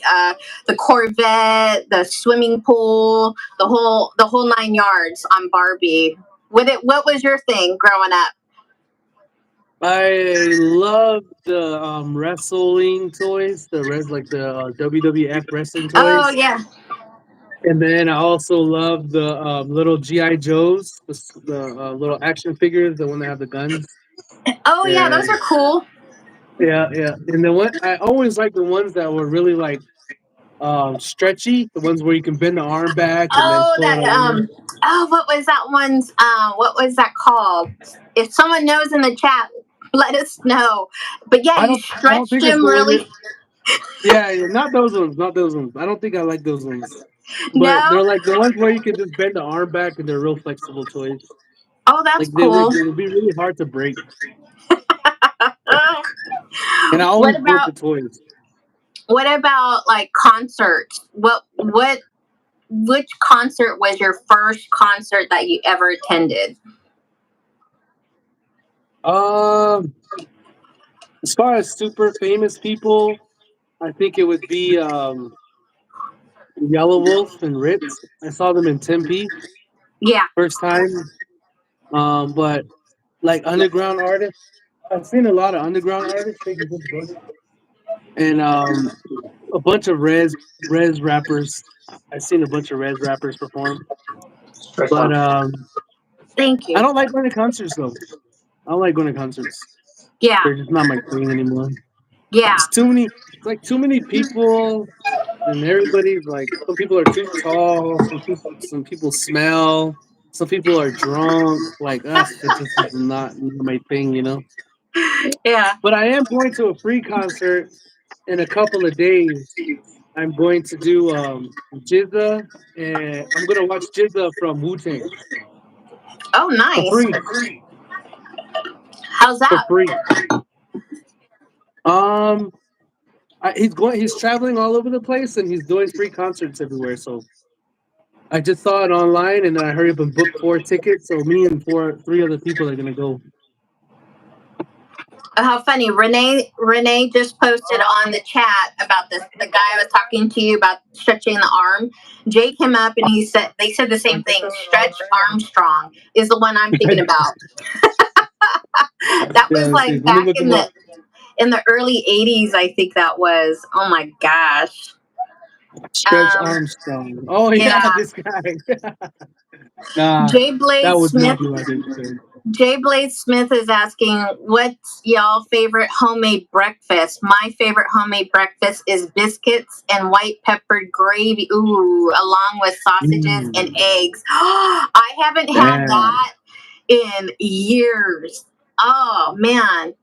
Uh, the Corvette, the swimming pool, the whole 9 yards on Barbie. What was your thing growing up? I love the wrestling toys, like the WWF wrestling Oh toys, yeah. and then I also love the little GI Joes, the little action figures, the one that have the guns. Oh yeah, those And are cool. yeah, yeah, and the one I always like the ones that were really like stretchy, the ones where you can bend the arm back and then Oh, pull it that away. what was that one's what was that called? If someone knows in the chat, let us know. But yeah, you I don't stretched think it's him the one really. you're. Yeah, yeah, not those ones, not those ones. I don't think I like those ones. But No? they're like the ones where you can just bend the arm back and they're real flexible toys. Oh, that's Like cool. they would be really hard to break. And I what always broke about the toys. what about like concerts? What which concert was your first concert that you ever attended? Um, as far as super famous people, I think it would be Yellow Wolf and Ritz. I saw them in Tempe Yeah. first time. But like underground artists, I've seen a lot of underground artists taking good books. And a bunch of res rappers. I've seen a bunch of res rappers perform, but Thank I you. don't like going to concerts though. I don't like going to concerts. Yeah. They're just not my thing anymore. Yeah. It's too many. It's like too many people, and everybody's like. Some people are too tall. Some people smell. Some people are drunk. Like, ugh, it just is not my thing, you know. Yeah. But I am going to a free concert in a couple of days. I'm going to do Jizza, and I'm gonna watch Jizza from Wu Tang. Oh, for nice. free. How's For that? free. Um, he's traveling all over the place, and he's doing free concerts everywhere. So I just saw it online, and then I hurry up and booked 4 tickets. So me and three other people are gonna go. How funny. Renee just posted on the chat about this. The guy I was talking to you about stretching the arm. Jay came up and they said the same thing. Stretch Armstrong is the one I'm thinking about. That Yeah, was let's see. like Let me back look in him up. the early 80s, I think that was. Oh my gosh. Stretch Armstrong. Oh yeah, Yeah. this guy. Nah, Jay that Blade would not Smith be my big thing. Jay Blade Smith is asking, what's y'all favorite homemade breakfast? My favorite homemade breakfast is biscuits and white peppered gravy. Ooh, along with sausages and eggs. I haven't had Damn. that in years. Oh man,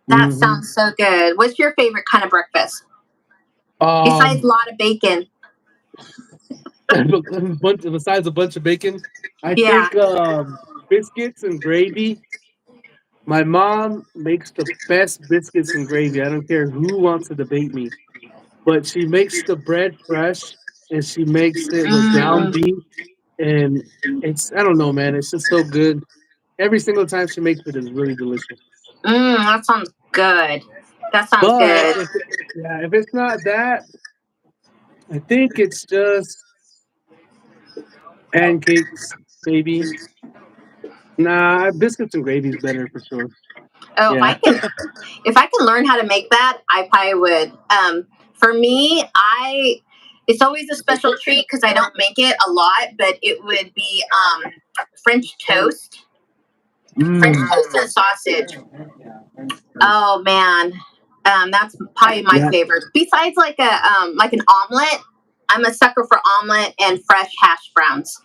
that sounds so good. What's your favorite kind of breakfast? Besides a lot of bacon. Besides a bunch of bacon, I Yeah. think biscuits and gravy. My mom makes the best biscuits and gravy. I don't care who wants to debate me, but she makes the bread fresh and she makes it with ground Mm, beef, and I don't know, man. It's just so good. Every single time she makes it is really delicious. that sounds good. That sounds But good. if it's not that, I think it's just pancakes, maybe. Nah, biscuits and gravy is better for sure. Oh, Yeah. if I can learn how to make that, I probably would. For me, it's always a special treat because I don't make it a lot, but it would be French toast, French toast and sausage. Oh man, that's probably my Yeah. favorite. Besides like an omelet, I'm a sucker for omelet and fresh hash browns.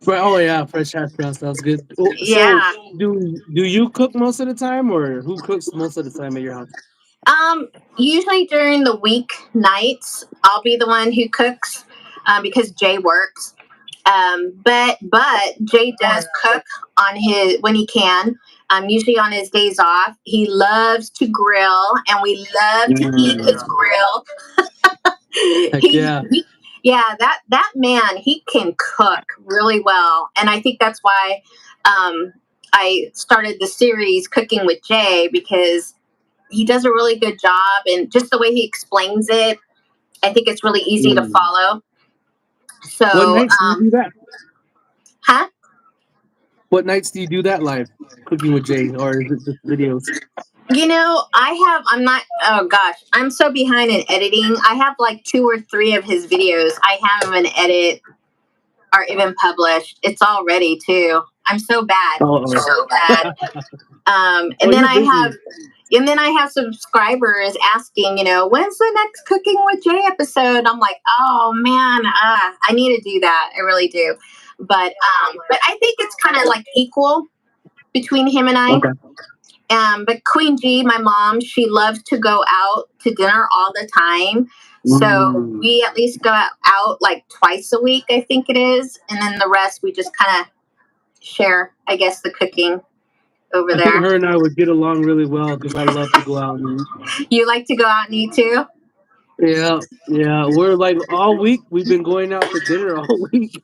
Oh yeah, fresh hash brown sounds good. So Yeah. do you cook most of the time, or who cooks most of the time at your house? Usually during the week nights, I'll be the one who cooks because Jay works. But Jay does cook on his when he can. Usually on his days off, he loves to grill, and we love to eat his grill. Heck he, yeah. yeah, that man, he can cook really well, and I think that's why I started the series Cooking with Jay because he does a really good job, and just the way he explains it, I think it's really easy to follow. So, What nights do you do that? huh? What nights do you do that live? Cooking with Jay, or is it just videos? I'm not, oh gosh, I'm so behind in editing. I have like 2 or 3 of his videos. I haven't even edit or even published. It's all ready too. I'm so bad. So bad. Oh, And then you're busy. I have subscribers asking, when's the next Cooking with Jay episode? I'm like, oh man, I need to do that. I really do. But I think it's kind of like equal between him and I. Okay. But Queen G, my mom, she loves to go out to dinner all the time. So we at least go out like twice a week, I think it is. And then the rest, we just kind of share, I guess, the cooking over I think there. her and I would get along really well because I love to go out and eat. You like to go out and eat too? Yeah, yeah. We're like all week. We've been going out to dinner all week.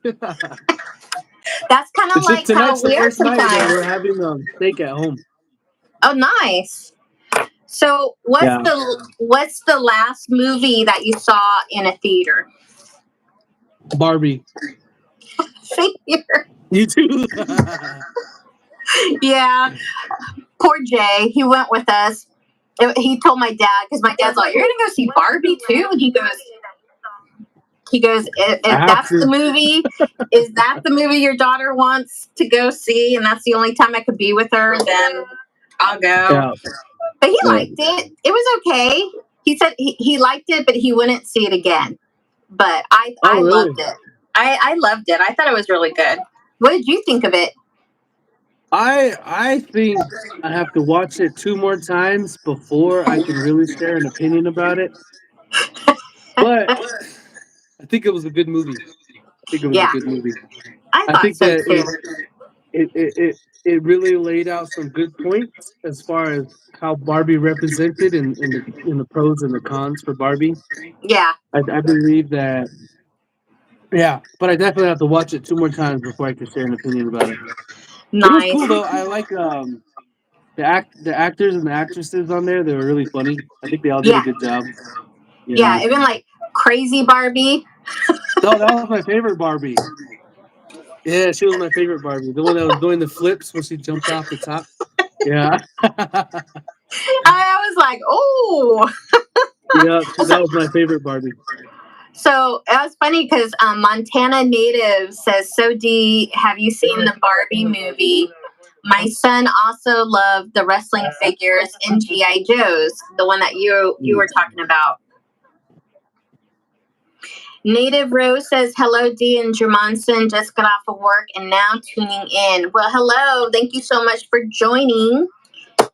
That's kind of It's just like how tonight's the we are first night that sometimes. we're having steak at home. Oh, nice. So, Yeah. what's the last movie that you saw in a theater? Barbie. Same here. You too. Yeah. Poor Jay. He went with us. He told my dad because my dad's like, "You're gonna go see Barbie too?" And he goes, if I have that's to. the movie, is that the movie your daughter wants to go see, and that's the only time I could be with her, then I'll go. Yeah. But he liked it. It was okay. He said he liked it, but he wouldn't see it again. But I Really? loved it. I loved it. I thought it was really good. What did you think of it? I think I have to watch it 2 more times before I can really share an opinion about it. But I think it was a good movie. I think it was a Yeah. good movie. I I thought think so that too. it really laid out some good points as far as how Barbie represented in the pros and the cons for Barbie. Yeah, I believe that, yeah, but I definitely have to watch it two more times before I can share an opinion about it. It was nice. cool though. I like the actors and the actresses on there. They were really funny. I think they all did a Yeah, good job. yeah. Yeah. Even like Crazy Barbie. No, that was my favorite Barbie. Yeah, she was my favorite Barbie. The one that was doing the flips when she jumped off the top. Yeah. I was like, oh. Yeah, So, that was my favorite Barbie. so it was funny because Montana native says, "So D, have you seen the Barbie movie? My son also loved the wrestling figures in GI Joes, the one that you were talking about." Native Rose says, "Hello, D and Jermonson. Just got off of work and now tuning in." Well, hello. Thank you so much for joining.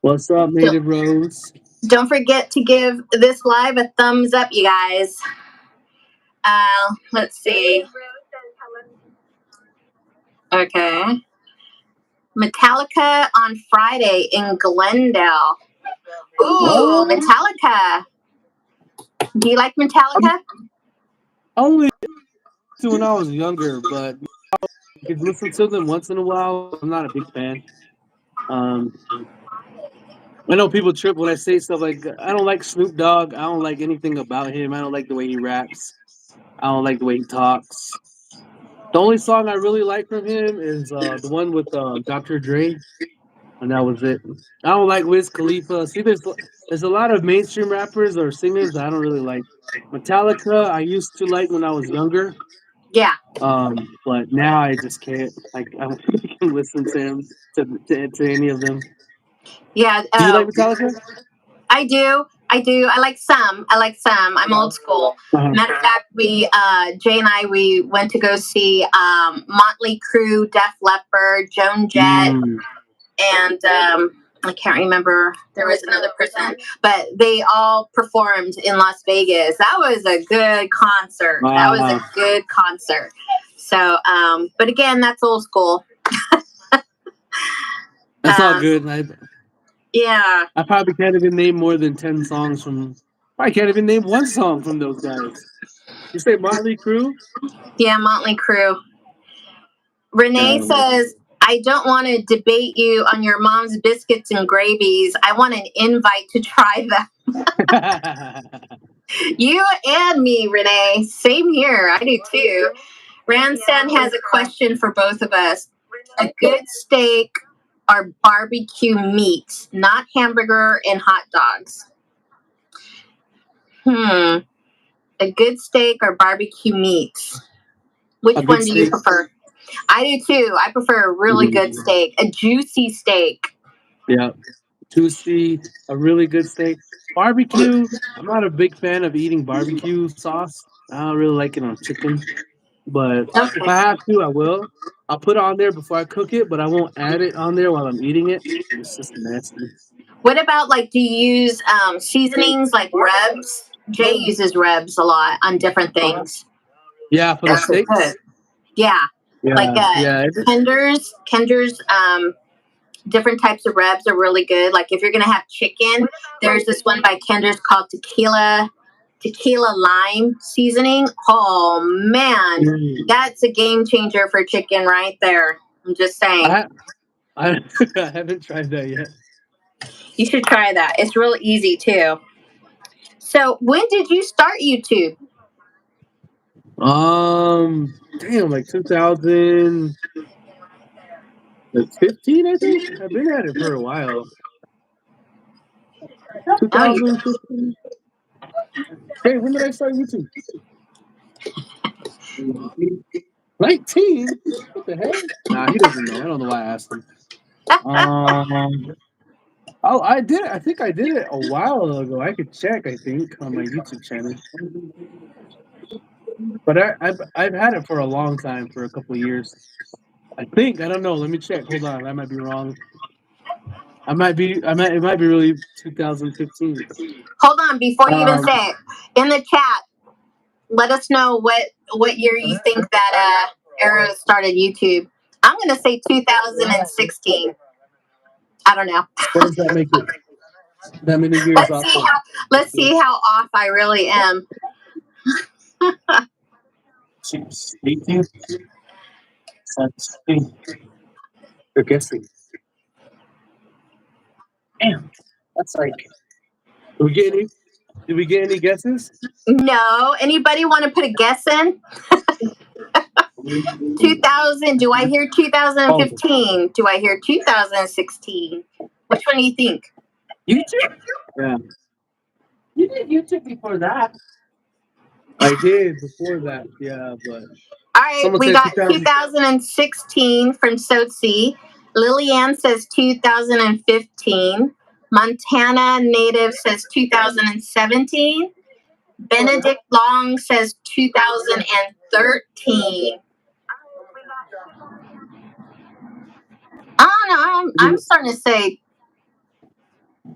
What's up, Native Rose? Don't forget to give this live a thumbs up, you guys. Let's see. Okay. Metallica on Friday in Glendale. Ooh, What? Metallica. Do you like I'm Metallica? only to when I was younger, but I could listen to them once in a while. I'm not a big fan. Um, I know people trip when I say stuff like I don't like Snoop Dogg. I don't like anything about him. I don't like the way he raps. I don't like the way he talks. The only song I really like from him is the one with Dr. Dre, and that was it. I don't like Wiz Khalifa. See, there's a lot of mainstream rappers or singers that I don't really like. Metallica, I used to like when I was younger, Yeah. but now I just can't. Like, I don't think I can listen to him to any of them. Yeah. Do you like Metallica? I do. I do. I like some. I like some. I'm old school. Uh-huh. Matter of fact, Jay and we went to go see Motley Crue, Def Leppard, Joan Jett, Mm. and I can't remember. There was another person, but they all performed in Las Vegas. That was a good concert. That was a good concert. So, but again, that's old school. That's all Um, good. yeah. I probably can't even name more than 10 songs from. I can't even name one song from those guys. You say Motley Crue? Yeah, Motley Crue. Renee Yeah. says, "I don't want to debate you on your mom's biscuits and gravies. I want an invite to try them." You and me, Renee. Same here. I do too. Ransan has a question for both of us. A good steak or barbecue meat, not hamburger and hot dogs. A good steak or barbecue meat. Which A one good do you steak. prefer? I do too. I prefer a really good steak, a juicy steak. Yeah. Juicy, a really good steak. Barbecue, I'm not a big fan of eating barbecue sauce. I don't really like it on chicken. But if Okay. I have to, I will. I'll put it on there before I cook it, but I won't add it on there while I'm eating it. It's just nasty. What about like, do you use seasonings like rubs? Jay uses rubs a lot on different things. Yeah, for the That's good. steaks. Yeah, like Yeah, yeah. Kender's different types of rubs are really good. Like if you're gonna have chicken, there's this one by Kender's called tequila lime seasoning. Oh man, that's a game changer for chicken right there. I'm just saying. I I haven't tried that yet. You should try that. It's real easy too. So when did you start YouTube? Damn, like 2015, I think. I've been at it for a while. Oh, you 2015. Hey, when did I start YouTube? 19? What the hell? Nah, he doesn't know. I don't know why I asked him. Oh, I did it. I think I did it a while ago. I could check, I think, on my YouTube channel. But I've had it for a long time, for a couple of years. I think. I don't know. Let me check. Hold on. I might be wrong. It might be really 2015. hold on before you even Um, say it. In the chat, let us know what year you think that. era started YouTube? I'm going to say 2016. I don't know. What does that make it? That many years Let's off see of? how let's see how off I really am. 18? 17? You're guessing. Damn. That's like. Did we get any? Did we get any guesses? No. Anybody want to put a guess in? 2000. Do I hear 2015? Do I hear 2016? Which one do you think? YouTube? Yeah. You did YouTube before that. I did before that, yeah, but All right, someone we said got 2000. 2016 from Sochi. Lillian says 2015. Montana native says 2017. Benedict Long says 2013. I don't know. I'm starting to say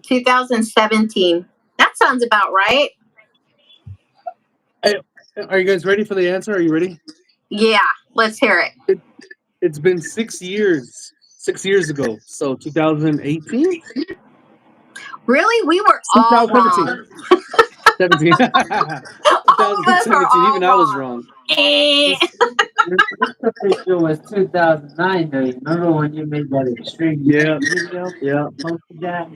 2017. That sounds about right. Are you guys ready for the answer? Are you ready? Yeah, let's hear it. It's been 6 years. 6 years ago. So 2018? Really? We were all 2017. wrong. 17. All of us are 2017. all Even I was wrong. wrong. This picture was 2009, though. You remember when you made that extreme Yeah. video? Yeah. Posted that?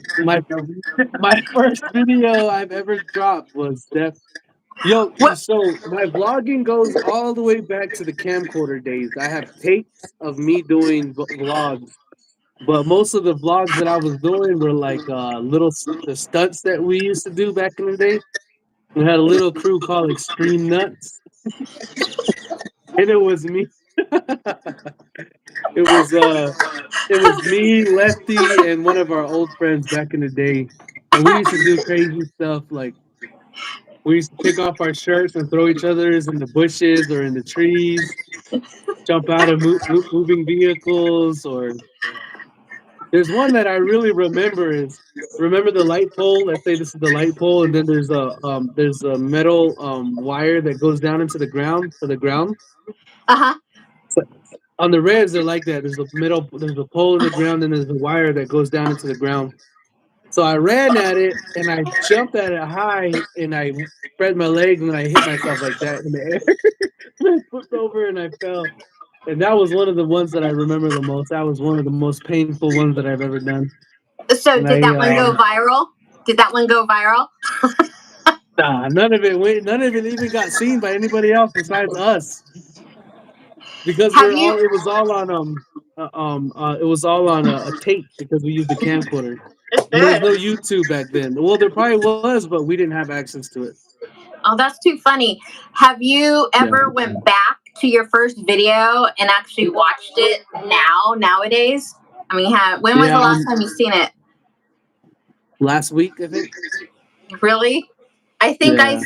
My first video I've ever dropped was that. Yo, What? so my vlogging goes all the way back to the camcorder days. I have tapes of me doing vlogs, but most of the vlogs that I was doing were like the stunts that we used to do back in the day. We had a little crew called Extreme Nuts, and it was me. It was me, Lefty, and one of our old friends back in the day, and we used to do crazy stuff like. We used to take off our shirts and throw each other's in the bushes or in the trees, jump out of moving vehicles. Or there's one that I really remember is remember the light pole. Let's say this is the light pole, and then there's a metal wire that goes down into the ground for the ground. Uh-huh. So on the reds, they're like that. There's a pole in the ground, and there's a wire that goes down into the ground. So I ran at it and I jumped at it high and I spread my legs and I hit myself like that in the air. And I flipped over and I fell. And that was one of the ones that I remember the most. That was one of the most painful ones that I've ever done. So And did that one go viral? Did that one go viral? Nah, none of it even got seen by anybody else besides us. Because it was all on a tape because we used the camcorder. And there was no YouTube back then. Well, there probably was, but we didn't have access to it. Oh, that's too funny. Have you ever went back to your first video and actually watched it nowadays? I mean, when was the last time you seen it? Last week, I think. Really? I think I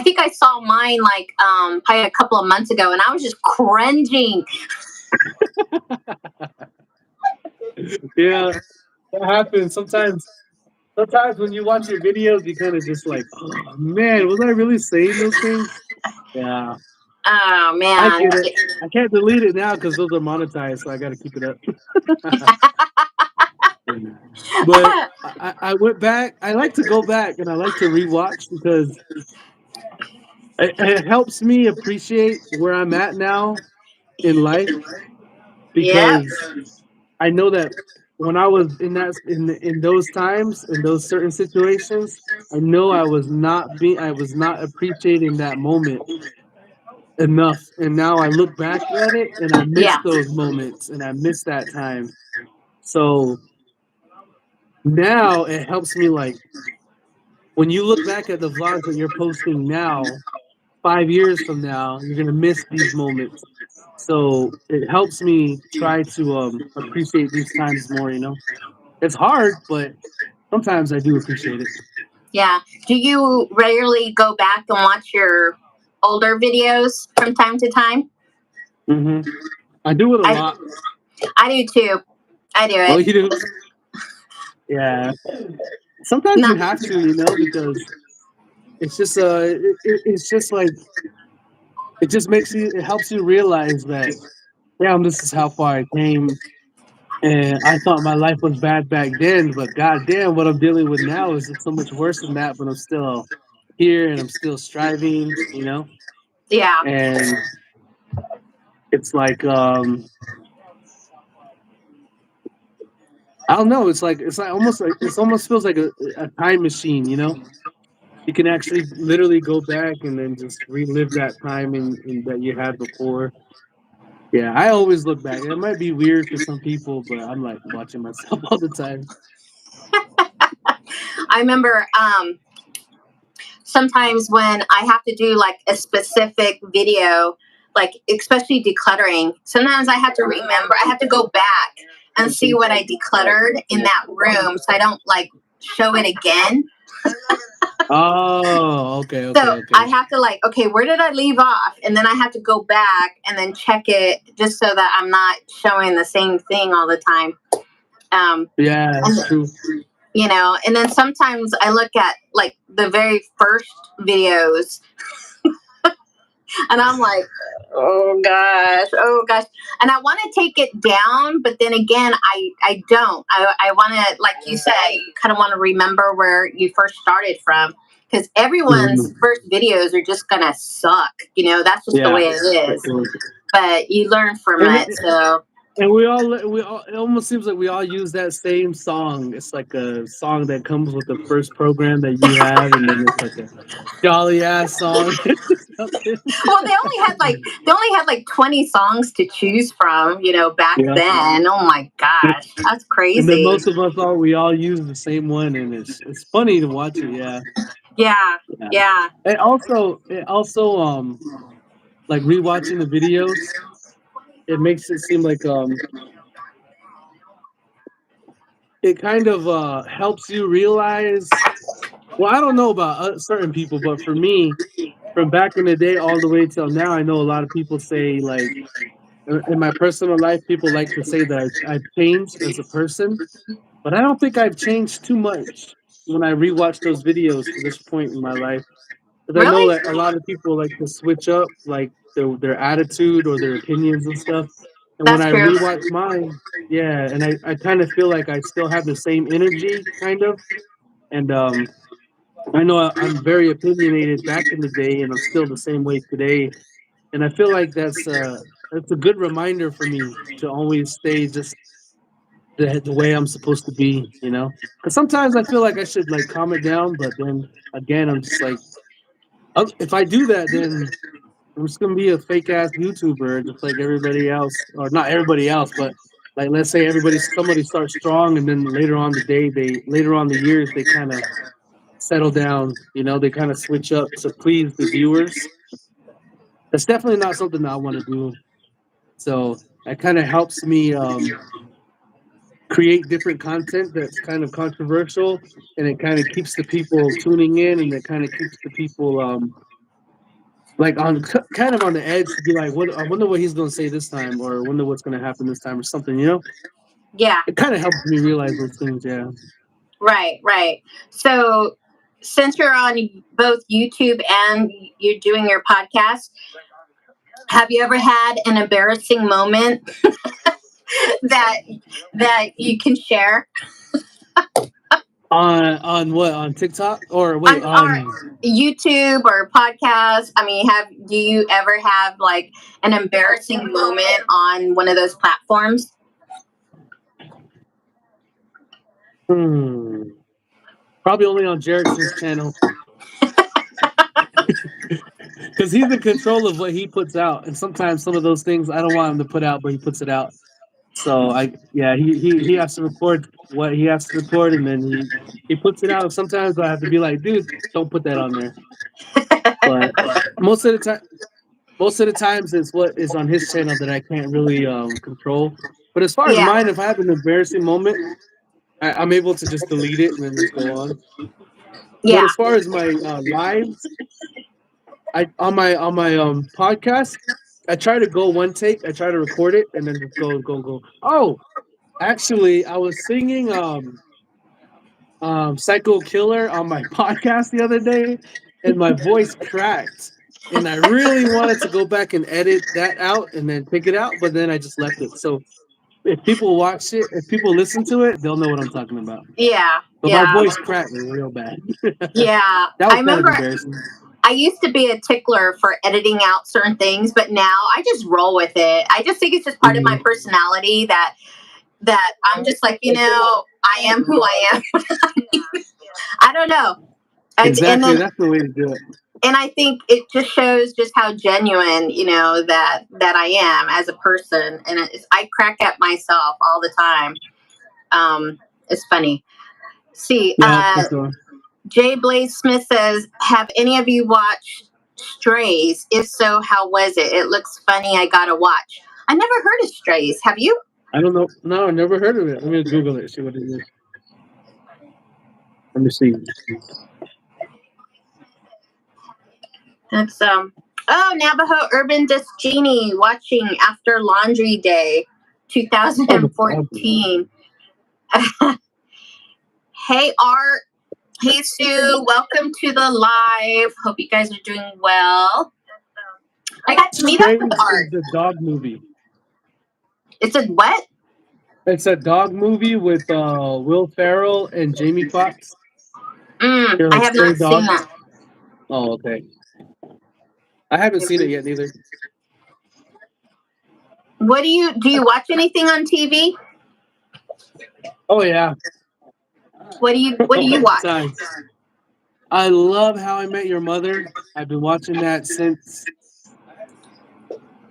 think I saw mine like probably a couple of months ago, and I was just cringing. Yeah, that happens sometimes. Sometimes when you watch your videos, you kind of just like, oh man, was I really saying those things? Yeah. Oh man, I get it. I can't delete it now because those are monetized, so I got to keep it up. But I went back. I like to go back and I like to rewatch because it helps me appreciate where I'm at now in life. Because I know that when I was in those times, in those certain situations, I know I was not appreciating that moment enough. And now I look back at it and I miss those moments and I miss that time. So now it helps me, like, when you look back at the vlogs that you're posting now, 5 years from now, you're gonna miss these moments. So it helps me try to appreciate these times more, you know. It's hard, but sometimes I do appreciate it. Yeah. Do you regularly go back and watch your older videos from time to time? Mm-hmm. I do it a lot. I do too. I do it. Oh, you do? Yeah. Sometimes you have to, you know, because it's just it's just like it just makes you, it helps you realize that, damn, this is how far I came. And I thought my life was bad back then, but goddamn, what I'm dealing with now is so much worse than that. But I'm still here and I'm still striving, you know. Yeah. And it's like, I don't know. It's almost feels like a time machine, you know. You can actually literally go back and then just relive that time in that you had before. Yeah, I always look back. It might be weird for some people, but I'm like watching myself all the time. I remember sometimes when I have to do like a specific video, like especially decluttering, sometimes I have to remember, I have to go back and see what I decluttered in that room so I don't like show it again. Oh, okay, okay, So I okay. have to like, okay, where did I leave off? And then I have to go back and then check it just so that I'm not showing the same thing all the time. Yeah, And that's true. and then sometimes I look at like the very first videos and I'm like, oh gosh. And I want to take it down, but then again, I don't. I want to, like you say, you kind of want to remember where you first started from because everyone's Mhm. first videos are just going to suck. That's just the Yeah, way it for is. sure. But you learn from And it. So, we all it almost seems like we all use that same song. It's like a song that comes with the first program that you have, and then it's like a jolly ass song. Something. well, they only had like 20 songs to choose from, back Yeah. then. Oh my gosh, that's And then crazy. most of us we all use the same one, and it's funny to watch it. Yeah, Yeah, yeah. yeah. It also like rewatching the videos. It makes it seem like it kind of helps you realize. Well, I don't know about certain people, but for me, from back in the day all the way till now, I know a lot of people say like in my personal life, people like to say that I've changed as a person, but I don't think I've changed too much when I rewatch those videos to this point in my life. Because I know Really? that a lot of people like to switch up like their attitude or their opinions and stuff. And when That's I true. rewatch mine, yeah, and I kind of feel like I still have the same energy, kind of. And I know I'm very opinionated back in the day, and I'm still the same way today. And I feel like that's a good reminder for me to always stay just the way I'm supposed to be, you know. Because sometimes I feel like I should like calm it down, but then again, I'm just like, if I do that, then I'm just gonna be a fake ass YouTuber, just like everybody else, or not everybody else, but like let's say somebody starts strong, and then later on the years they kind of settle down, you know, they kind of switch up to please the viewers. That's definitely not something that I want to do. So that kind of helps me create different content that's kind of controversial, and it kind of keeps the people tuning in, and it kind of keeps the people like kind of on the edge to be like, what, I wonder what he's going to say this time, or I wonder what's going to happen this time, or something, you know. Yeah. It kind of helps me realize those things. Yeah. Right, right. So, since you're on both YouTube and you're doing your podcast, have you ever had an embarrassing moment that that you can share On what, on TikTok, or on wait, our on YouTube or podcast? I mean, have do you ever have like an embarrassing moment on one of those platforms? hmm, probably only on Jerickson's channel, because he's in control of what he puts out, and sometimes some of those things I don't want him to put out, but he puts it out. So yeah, he has to record what he has to record, and then he puts it out. Sometimes I have to be like, dude, don't put that on there. But most of the time, most of the times it's what is on his channel that I can't really control. But as far as Yeah, mine, if I have an embarrassing moment, I'm able to just delete it and then just go on. But yeah, as far as my lives, I on my podcast, I try to go one take. I try to record it and then just go. Oh, actually, I was singing Psycho Killer on my podcast the other day, and my voice cracked. and I really wanted to go back and edit that out and then take it out, but then I just left it. So if people watch it, if people listen to it, they'll know what I'm talking about. Yeah, But my yeah, voice cracked real bad. yeah. That I was kind of remember embarrassing. I used to be a tickler for editing out certain things, but now I just roll with it. I just think it's just part of my personality that I'm just like, I am who I am. I don't know. And Exactly, then that's the way to do it. and I think it just shows just how genuine, that I am as a person, and I crack at myself all the time. It's funny. See, Yeah, for sure. Jay Blaze Smith says, "Have any of you watched Strays? If so, how was it? It looks funny. I gotta watch." I never heard of Strays. Have you? I don't know. No, I never heard of it. Let me Google it. See what it is. Let me see. That's Oh, Navajo Urban Disc Genie watching After Laundry Day, Oh, the 2014. Hey Art, hey Sue, welcome to the live. Hope you guys are doing well. I got to meet up Strays with is Art. the dog movie. It's a what? It's a dog movie with Will Ferrell and Jamie Foxx. They're I like have stray not seen dogs. that. Oh, okay. I haven't seen it yet either. What do you watch anything on TV? Oh yeah. What do you All the watch? time. I love How I Met Your Mother. I've been watching that since.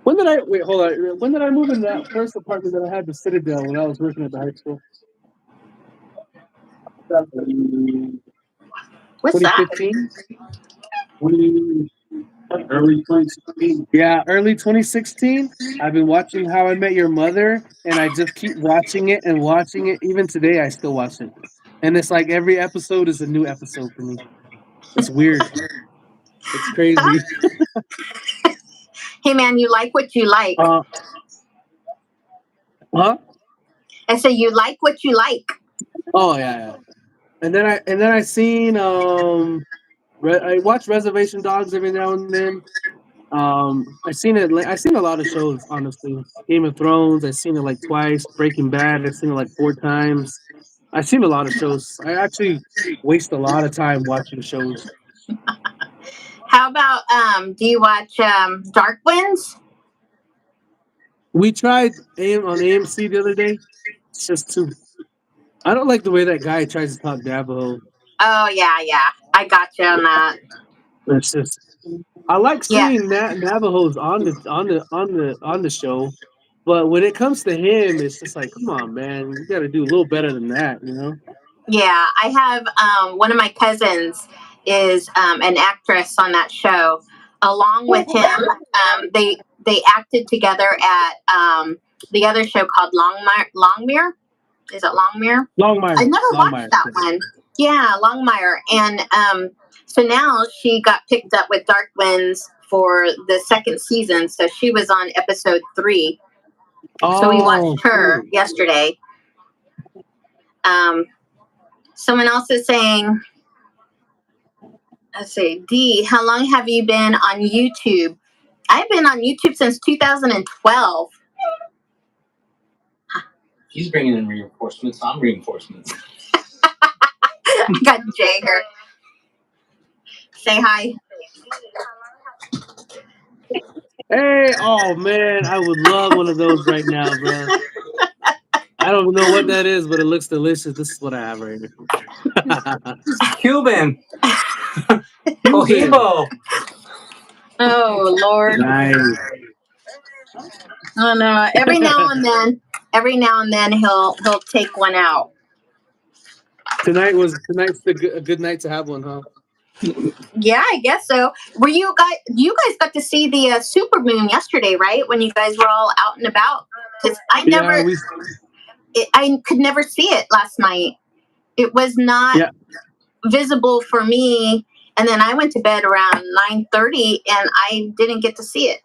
When did I wait? Hold on. When did I move in that first apartment that I had, the Citadel, when I was working at the high school? What's that? 2015. Early 2016. Yeah, early 2016. I've been watching How I Met Your Mother, and I just keep watching it and watching it. Even today, I still watch it, and it's like every episode is a new episode for me. It's weird. It's crazy. Hey man, you like what you like. Huh? I say you like what you like. Oh yeah. And then I seen I watch Reservation Dogs every now and then. I seen it. I seen a lot of shows. Honestly, Game of Thrones. I seen it like twice. Breaking Bad. I seen it like 4 times. I seen a lot of shows. I actually waste a lot of time watching shows. How about do you watch Dark Winds? We tried on AMC the other day. It's just too. I don't like the way that guy tries to talk Navajo. Oh yeah. I got you on that. It's just. I like Yeah. seeing Navajos on the show, but when it comes to him, it's just like, come on, man, you got to do a little better than that, you know? Yeah, I have one of my cousins is an actress on that show. Along with him, they acted together at the other show called Longmire. Is it Longmire? Longmire. I never Longmire. watched that one. Yeah, Longmire. And so now she got picked up with Dark Winds for the second season. So she was on episode 3. So we watched her yesterday. Someone else is saying, let's see, D, how long have you been on YouTube? I've been on YouTube since 2012. He's bringing in reinforcements. I'm reinforcements. I got Jagger. Say hi. Hey, oh man, I would love one of those right now, bro. I don't know what that is, but it looks delicious. This is what I have right here. Cuban. Cuban. Cohibo. Oh Lord. Nice. Oh no. Every now and then he'll take one out. Tonight's a good night to have one, huh? Yeah, I guess so. You guys got to see the super moon yesterday, right? When you guys were all out and about. Because I could never see it last night. It was not visible for me. And then I went to bed around 9:30, and I didn't get to see it.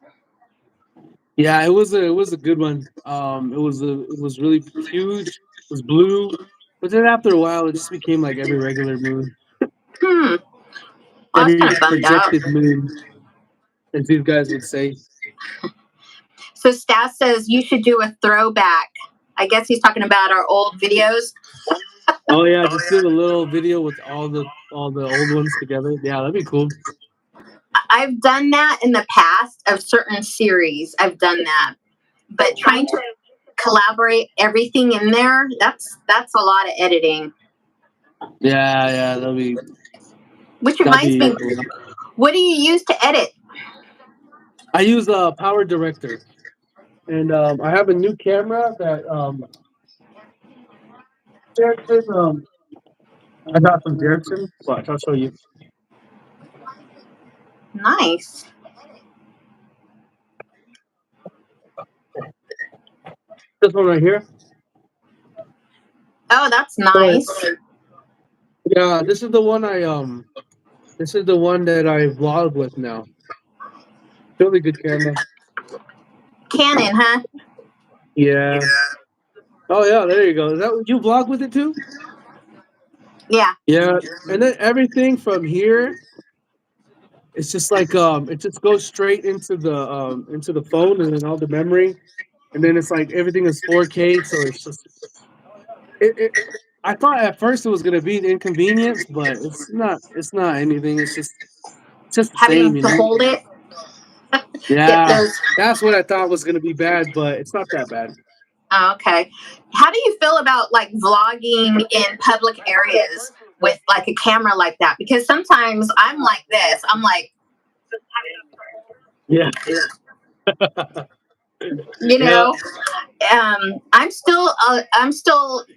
Yeah, it was a good one. It was really huge. It was blue, but then after a while, it just became like every regular moon. I was Every kind of bummed out. projected moon. as these guys would say. So Stas says you should do a throwback. I guess he's talking about our old videos. Oh yeah, just do a little video with all the old ones together. Yeah, that'd be cool. I've done that in the past of certain series. I've done that, but trying to collaborate everything in there, that's a lot of editing. Yeah, Which that'd reminds be me, a lot. what do you use to edit? I use a Power Director, and I have a new camera that Jackson. I got from Jackson. Watch, I'll show you. Nice. This one right here. Oh, that's So, nice. yeah, this is the one I This is the one that I vlog with now. Really good camera. Canon, huh? Yeah. Oh yeah, there you go. Is that you vlog with it too? Yeah. Yeah. And then everything from here, it's just like it just goes straight into the phone and then all the memory. And then it's like everything is 4K, so it's just it I thought at first it was gonna be an inconvenience, but it's not anything. It's just the Having same, you to know? hold it, get Yeah. those. That's what I thought was gonna be bad, but it's not that bad. Oh, okay. How do you feel about like vlogging in public areas with like a camera like that? Because sometimes I'm like this. I'm like, Yeah. you Yeah. know,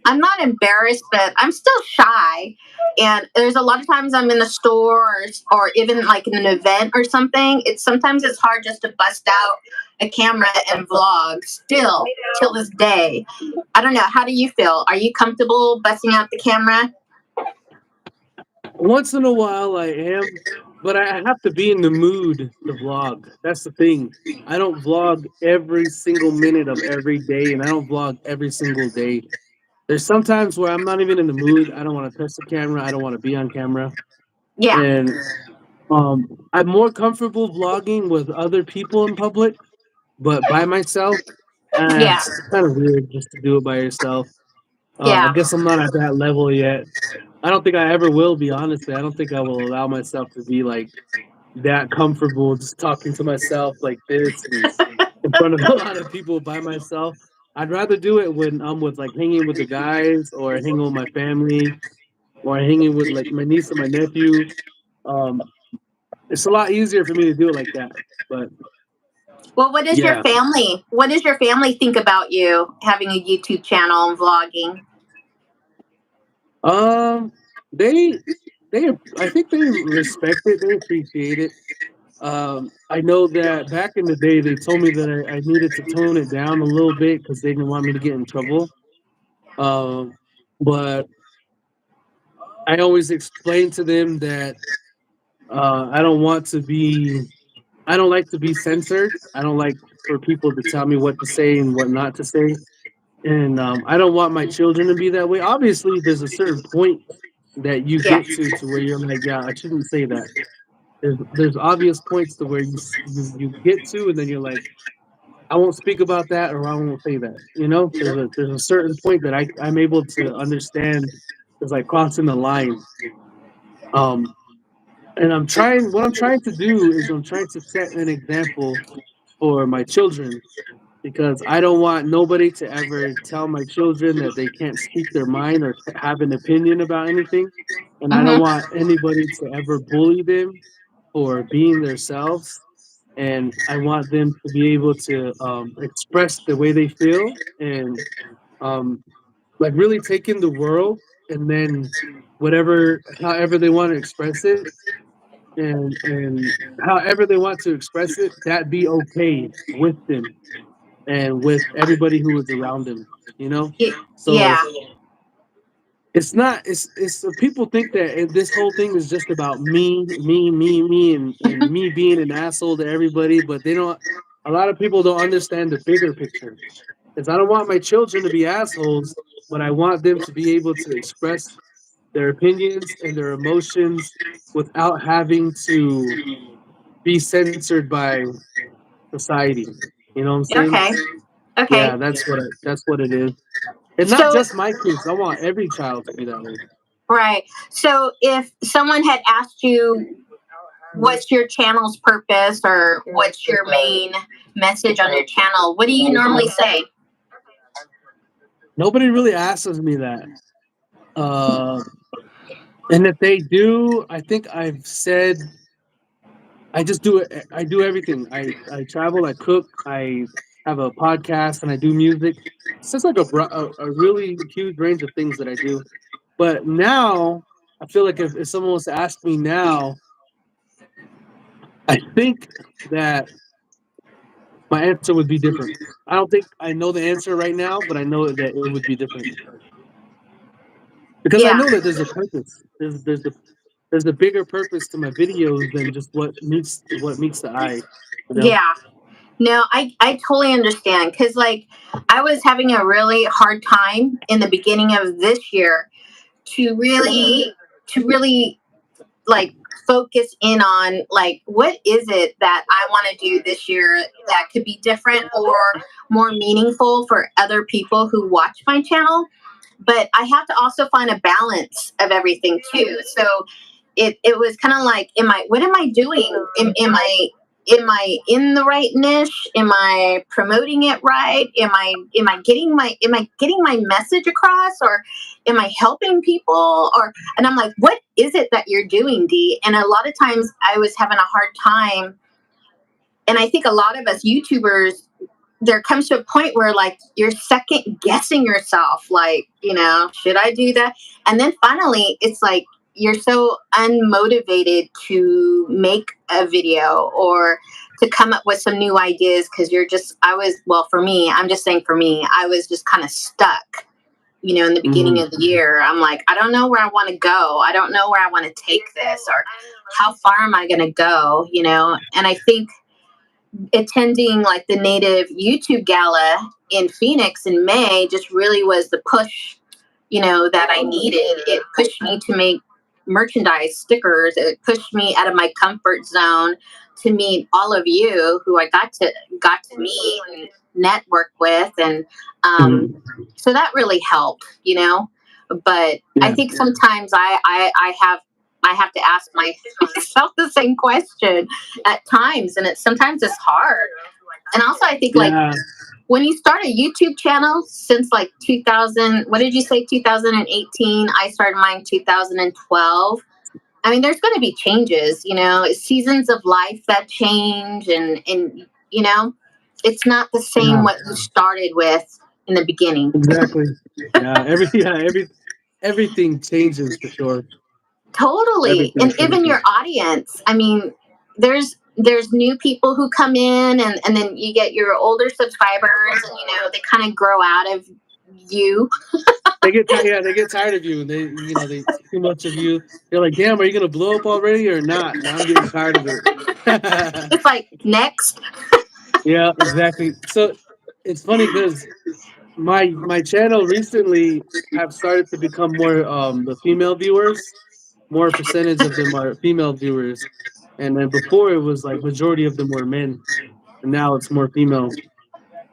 I'm not embarrassed, but I'm still shy. And there's a lot of times I'm in the store or even like in an event or something. It's hard just to bust out a camera and vlog still till this day. I don't know. How do you feel? Are you comfortable busting out the camera? Once in a while I am, but I have to be in the mood to vlog. That's the thing. I don't vlog every single minute of every day, and I don't vlog every single day. There's sometimes where I'm not even in the mood. I don't want to touch the camera. I don't want to be on camera. Yeah. And I'm more comfortable vlogging with other people in public, but by myself, Yeah. it's kind of weird just to do it by yourself. I Yeah. guess I'm not at that level yet. I don't think I ever will be, honestly. I don't think I will allow myself to be like that comfortable just talking to myself like this and in front of a lot of people by myself. I'd rather do it when I'm with like hanging with the guys or hanging with my family or hanging with like my niece and my nephew. Um, it's a lot easier for me to do it like that. But Well, yeah, what does your family think about you having a YouTube channel and vlogging? um, they I think they respect it. They appreciate it. I know that back in the day, they told me that I needed to tone it down a little bit because they didn't want me to get in trouble. Um, but I always explained to them that I don't want to be, I don't like to be censored. I don't like for people to tell me what to say and what not to say. And I don't want my children to be that way. Obviously, there's a certain point that you Yeah. get to where you're like, yeah, I shouldn't say that. There's obvious points to where you get to, and then you're like, I won't speak about that or I won't say that. You know, there's a certain point that I'm able to understand is like crossing the line. Um, and what I'm trying to do is I'm trying to set an example for my children because I don't want nobody to ever tell my children that they can't speak their mind or have an opinion about anything. And I don't Mm-hmm. want anybody to ever bully them for being themselves. And I want them to be able to express the way they feel and um, like really take in the world and then however they want to express it and however they want to express it, that be okay with them and with everybody who is around them, you know? So Yeah. it's not it's people think that this whole thing is just about me and me being an asshole to everybody, but they don't a lot of people don't understand the bigger picture. Because I don't want my children to be assholes, but I want them to be able to express their opinions and their emotions without having to be censored by society. You know what I'm saying? Okay. Yeah, Okay. that's what it is. And not So, just my kids. I want every child to be that way. right. So, if someone had asked you, what's your channel's purpose or what's your main message on your channel, what do you normally say? Nobody really asks me that. Uh, and if they do, I think I've said I just do it. I do everything. I travel. I cook. I have a podcast, and I do music. It's just like a really huge range of things that I do. But now I feel like if someone was to ask me now, I think that my answer would be different. I don't think I know the answer right now, but I know that it would be different because I Yeah. know that there's a purpose. There's a bigger purpose to my videos than just what meets the eye. You know. Yeah. No, I totally understand because, like, I was having a really hard time in the beginning of this year to really like focus in on like what is it that I want to do this year that could be different or more meaningful for other people who watch my channel. But I have to also find a balance of everything too. So it was kind of like, what am I doing? Am I in the right niche? Am I promoting it right? Am I getting my message across, or am I helping people? Or and I'm like, what is it that you're doing, Dee? And a lot of times I was having a hard time, and I think a lot of us YouTubers, there comes to a point where like you're second guessing yourself, like, should I do that? And then finally it's like you're so unmotivated to make a video or to come up with some new ideas because for me, I'm just saying, for me, I was just kind of stuck, in the beginning Mhm. of the year. I'm like, I don't know where I want to go. I don't know where I want to take this, or how far am I going to go, and I think attending like the Native YouTube Gala in Phoenix in May just really was the push, that I needed. It pushed me to make merchandise, stickers. It pushed me out of my comfort zone to meet all of you who I got to meet and network with, and um, Mhm. so that really helped, But I Yeah. think sometimes I have to ask myself the same question at times, and sometimes it's hard. And also, I think like Yeah. when you start a YouTube channel since like 2000, what did you say, 2018? I started mine 2012. I mean, there's going to be changes, seasons of life that change, and it's not the same Yeah. what you started with in the beginning. Exactly. Yeah. Everything changes for sure. Totally. Everything And even changes. your audience. I mean, there's new people who come in, and then you get your older subscribers, and they kind of grow out of you. Yeah, they get tired of you, and they see too much of you. They're like, "Damn, are you gonna blow up already or not?" And I'm getting tired of it. It's like, next. Yeah, exactly. So it's funny because my channel recently have started to become more the female viewers. More percentage of them are female viewers, and then before it was like majority of them were men, and now it's more female.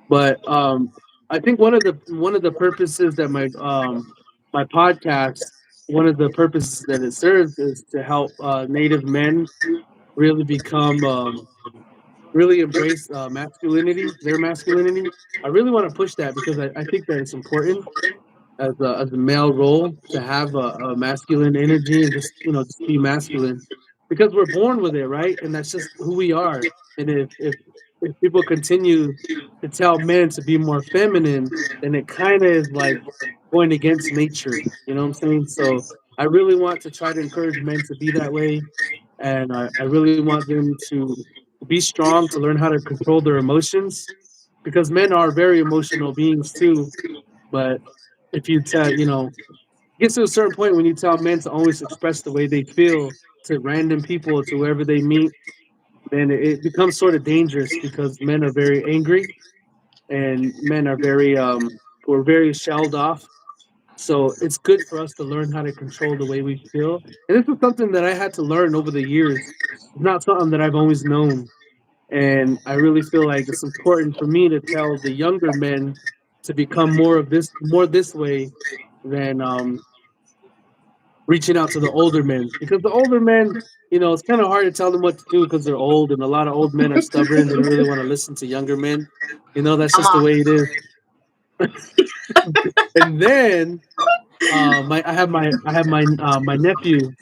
But I think one of the purposes that my podcast, one of the purposes that it serves is to help Native men really become really embrace masculinity, their masculinity. I really want to push that because I think that it's important as a male role to have a masculine energy and just just be masculine because we're born with it, right? And that's just who we are. And if people continue to tell men to be more feminine, then it kind of is like going against nature. You know what I'm saying? So I really want to try to encourage men to be that way, and I really want them to be strong, to learn how to control their emotions, because men are very emotional beings too. But if you tell, it gets to a certain point when you tell men to always express the way they feel to random people, to wherever they meet, then it becomes sort of dangerous because men are very angry and men are very, we're very shelled off. So it's good for us to learn how to control the way we feel. And this is something that I had to learn over the years. It's not something that I've always known. And I really feel like it's important for me to tell the younger men to become more this way than reaching out to the older men. Because the older men, it's kind of hard to tell them what to do because they're old, and a lot of old men are stubborn. They don't really want to listen to younger men. That's Come just the on. way it is. And then I have my nephew,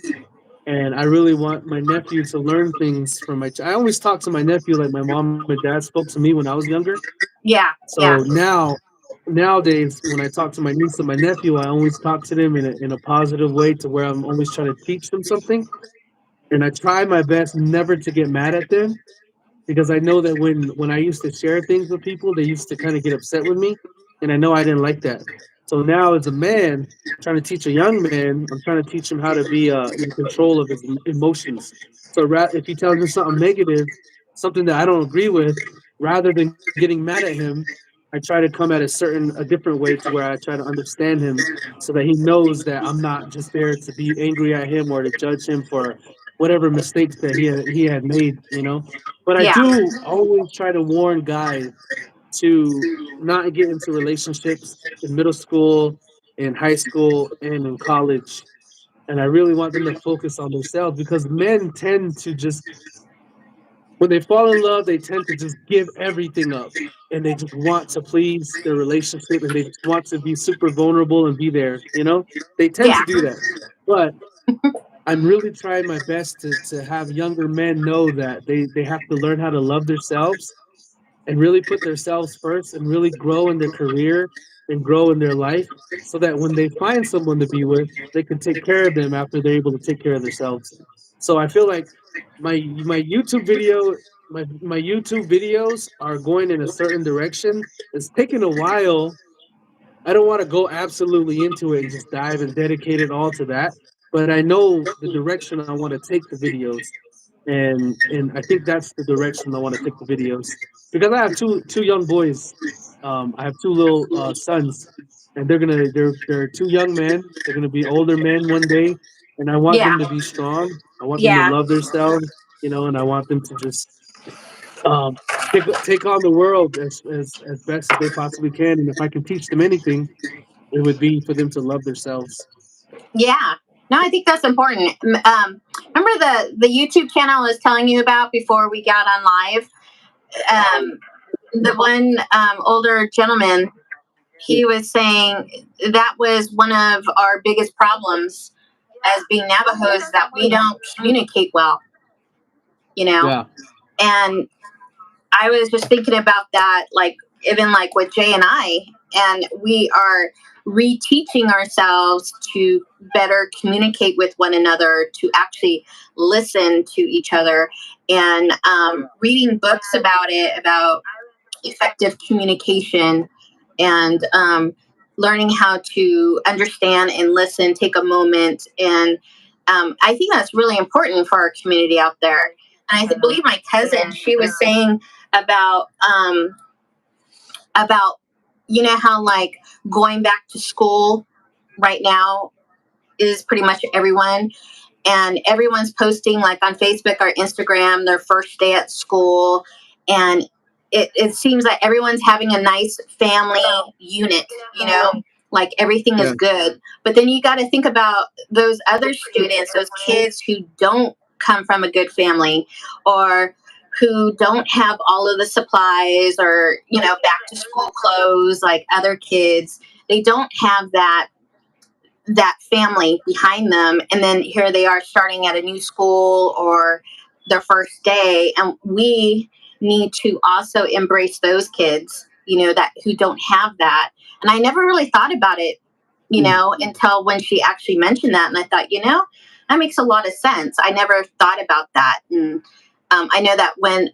and I really want my nephew to learn things from my. I always talk to my nephew like my mom and dad spoke to me when I was younger. Yeah, So yeah, nowadays, when I talk to my niece and my nephew, I always talk to them in a positive way, to where I'm always trying to teach them something, and I try my best never to get mad at them, because I know that when I used to share things with people, they used to kind of get upset with me, and I know I didn't like that. So now, as a man trying to teach a young man, I'm trying to teach him how to be in control of his emotions. So if he tells me something negative, something that I don't agree with, rather than getting mad at him, I try to come at a different way, to where I try to understand him, so that he knows that I'm not just there to be angry at him or to judge him for whatever mistakes that he had made. But I yeah, do always try to warn guys to not get into relationships in middle school, in high school, and in college. And I really want them to focus on themselves, because men tend to just, when they fall in love, they tend to just give everything up, and they just want to please their relationship, and they just want to be super vulnerable and be there. They tend yeah, to do that. But I'm really trying my best to have younger men know that they have to learn how to love themselves, and really put themselves first, and really grow in their career and grow in their life, so that when they find someone to be with, they can take care of them after they're able to take care of themselves. So I feel like my YouTube my YouTube videos are going in a certain direction. It's taken a while. I don't want to go absolutely into it and just dive and dedicate it all to that, but I know the direction I want to take the videos, and I think that's the direction I want to take the videos, because I have two young boys. I have two little sons, and they're two young men. They're gonna be older men one day, and I want yeah, them to be strong. I want them to yeah, love themselves, and I want them to just um, take on the world as best as they possibly can. And if I can teach them anything, it would be for them to love themselves. yeah. No, I think that's important. Remember the YouTube channel I was telling you about before we got on live? Um, the one older gentleman, he was saying that was one of our biggest problems as being Navajos, that we don't communicate well, you know? Yeah. And I was just thinking about that, like even like with Jay and I, and we are reteaching ourselves to better communicate with one another, to actually listen to each other, and reading books about it, about effective communication, and learning how to understand and listen, take a moment. And I think that's really important for our community out there. And believe my cousin, she was saying about about how like going back to school right now is pretty much everyone, and everyone's posting like on Facebook or Instagram their first day at school, and it seems like everyone's having a nice family unit, like everything is Yeah. good. But then you got to think about those other students, those kids who don't come from a good family, or who don't have all of the supplies, or back to school clothes like other kids. They don't have that family behind them, and then here they are starting at a new school or their first day, and we need to also embrace those kids, that who don't have that. And I never really thought about it, Mm. until when she actually mentioned that, and I thought, that makes a lot of sense. I never thought about that. And I know that when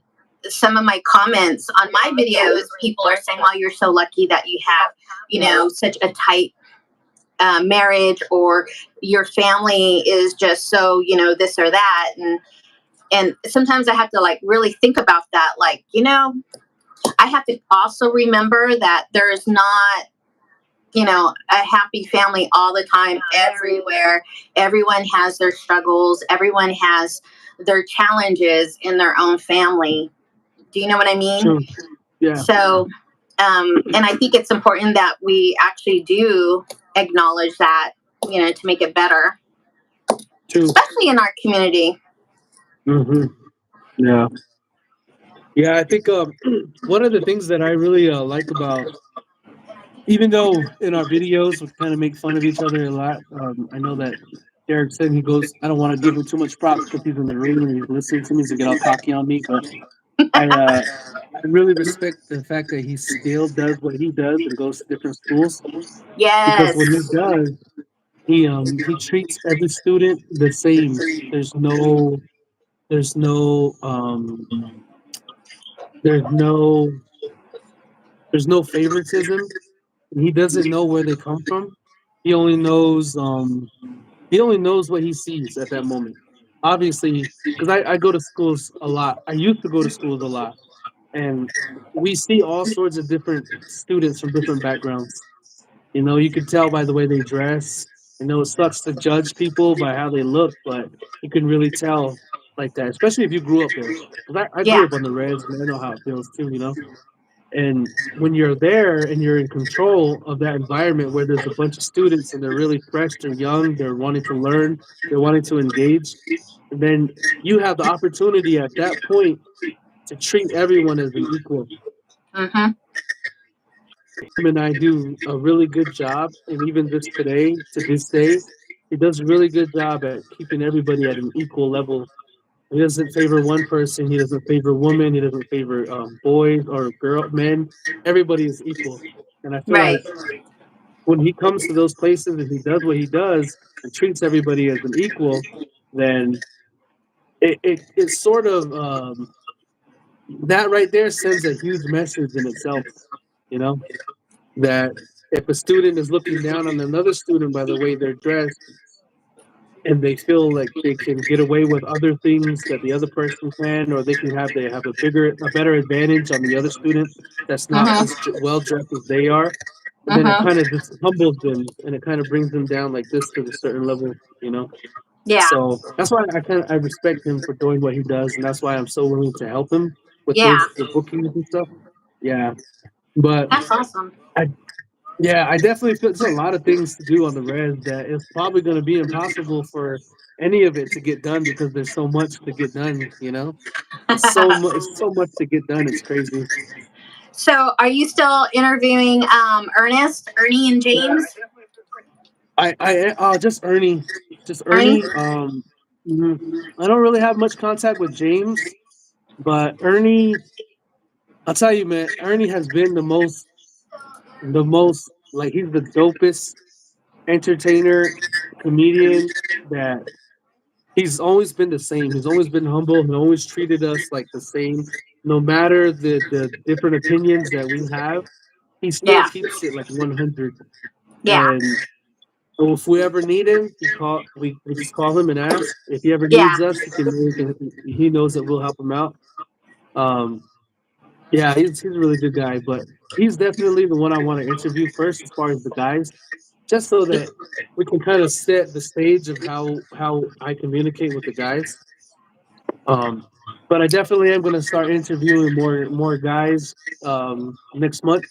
some of my comments on my videos, people are saying, well, you're so lucky that you have such a tight marriage, or your family is just so this or that. And sometimes I have to like really think about that, like I have to also remember that there's not a happy family all the time, everywhere. Everyone has their struggles. Everyone has their challenges in their own family. Do you know what I mean? True. Yeah. So, and I think it's important that we actually do acknowledge that, to make it better, True. especially in our community. Mm-hmm. Yeah. Yeah. I think one of the things that I really like about, even though in our videos we kind of make fun of each other a lot, I know that Derek said he goes, I don't want to give him too much props because he's in the room and he's listening to me to get all cocky on me, but I really respect the fact that he still does what he does and goes to different schools, because Yes. what he does, he treats every student the same. There's no there's no there's no favoritism. He doesn't know where they come from. He only knows what he sees at that moment. Obviously, because I go to schools a lot. I used to go to schools a lot, and we see all sorts of different students from different backgrounds. You could tell by the way they dress. It sucks to judge people by how they look, but you can really tell like that, especially if you grew up there. 'Cause I grew Yeah. up on the res, and I know how it feels too. And when you're there and you're in control of that environment where there's a bunch of students and they're really fresh, they're young, they're wanting to learn, they're wanting to engage, and then you have the opportunity at that point to treat everyone as an equal. Mm-hmm. Him and I do a really good job, and even to this day, he does a really good job at keeping everybody at an equal level. He doesn't favor one person. He doesn't favor women. He doesn't favor boys or men. Everybody is equal, and I feel Right. like when he comes to those places and he does what he does and treats everybody as an equal, then it sort of that right there sends a huge message in itself. You know that if a student is looking down on another student by the way they're dressed, and they feel like they can get away with other things that the other person can, or they have a better advantage on the other student that's not Mm-hmm. as well dressed as they are, and then it Mm-hmm. kind of just humbles them and it kind of brings them down like this to a certain level. Yeah. So that's why I respect him for doing what he does, and that's why I'm so willing to help him with Yeah. the bookings and stuff. Yeah, but That's awesome. I definitely feel there's a lot of things to do on the res that it's probably going to be impossible for any of it to get done because there's so much to get done. It's so much to get done. It's crazy. So, are you still interviewing Ernie, and James? Just Ernie, Ernie? mhm. I don't really have much contact with James, but Ernie, I'll tell you, man, Ernie has been the most like he's the dopest entertainer, comedian that he's always been the same. He's always been humble. He always treated us like the same. No matter the different opinions that we have, he still Yeah. keeps it like 100. Yeah. And if we ever need him, we just call him and ask. If he ever Yeah. needs us, he knows that we'll help him out. Um, yeah, he's a really good guy, but he's definitely the one I want to interview first as far as the guys, just so that we can kind of set the stage of how I communicate with the guys. But I definitely am going to start interviewing more guys next month.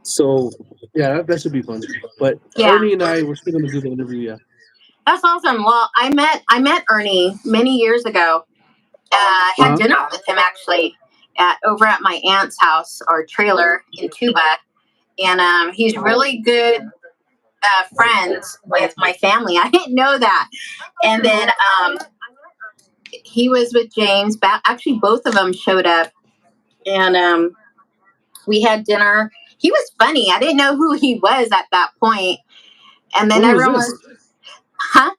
So yeah, that should be fun. But Yeah. Ernie and I, we're still going to do the interview. Yeah. That's awesome. Well, I met Ernie many years ago. Had Uh-huh. dinner with him actually over at my aunt's house or trailer in Tuba, and he's really good friends with my family. I didn't know that. And then he was with James. Actually, both of them showed up, and we had dinner. He was funny. I didn't know who he was at that point. And then When was everyone this? was, huh?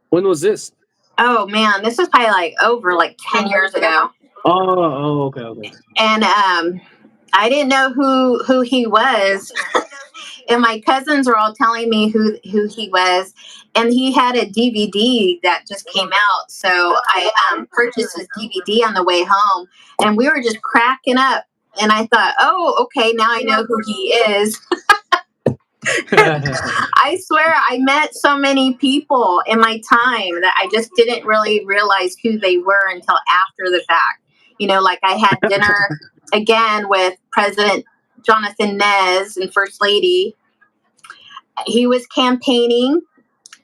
When was this? Oh man, this was probably like over like 10 years ago. Okay. And I didn't know who he was. And my cousins were all telling me who he was, and he had a DVD that just came out. So I purchased his DVD on the way home, and we were just cracking up. And I thought, oh, okay, now I know who he is. I swear I met so many people in my time that I just didn't really realize who they were until after the fact. Like I had dinner again with President Jonathan Nez and First Lady. He was campaigning.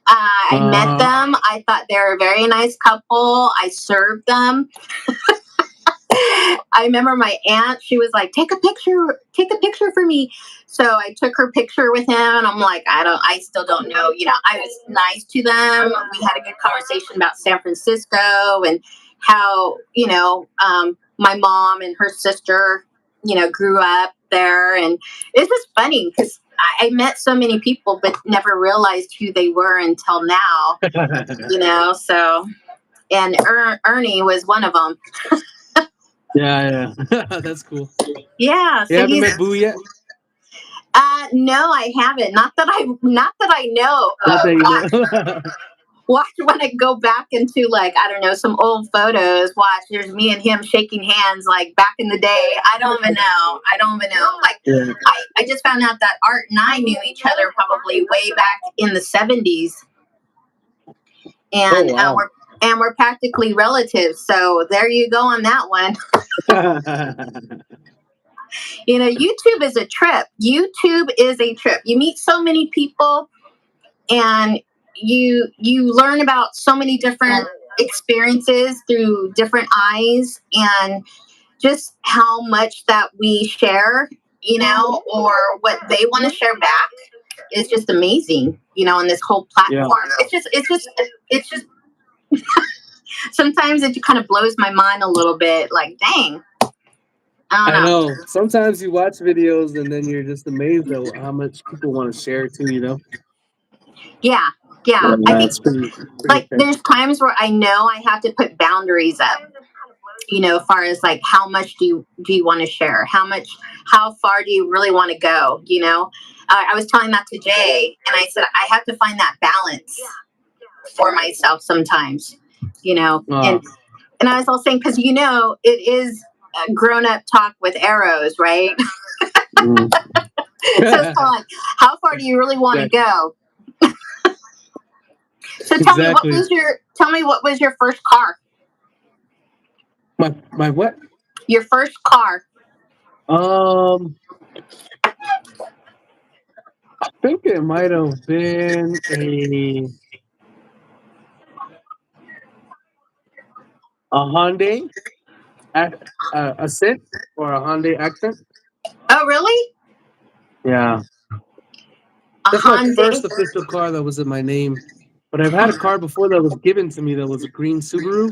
I met them. I thought they were a very nice couple. I served them. I remember my aunt, she was like, take a picture for me. So I took her picture with him and I'm like, I still don't know. I was nice to them. We had a good conversation about San Francisco and how, my mom and her sister, grew up there. And it's just funny because I met so many people, but never realized who they were until now, so, and Ernie was one of them. Yeah. That's cool. Yeah. You haven't met Boo yet? No, I haven't. Not that I know. Not that you know. Watch when I go back into some old photos. Watch, there's me and him shaking hands like back in the day. I don't even know. Like Yeah. I just found out that Art and I knew each other probably way back in the 70s, and Oh, wow. we're practically relatives. So there you go on that one. YouTube is a trip. You meet so many people, and you learn about so many different experiences through different eyes, and just how much that we share, or what they want to share back is just amazing, on this whole platform. Yeah. It's just sometimes it kind of blows my mind a little bit, like, dang. I know. Sometimes you watch videos and then you're just amazed at how much people want to share too, Yeah. I think pretty like there's times where I know I have to put boundaries up, as far as like how much do you want to share? How far do you really want to go? I was telling that to Jay, and I said I have to find that balance for myself sometimes, and I was all saying, because it is a grown-up talk with arrows, right? So it's like, how far do you really want to go? So tell me, what was your first car? My what? Your first car. I think it might have been a Hyundai Accent or a Hyundai Accent. Oh, really? Yeah. That's my first official car that was in my name. But I've had a car before that was given to me that was a green Subaru,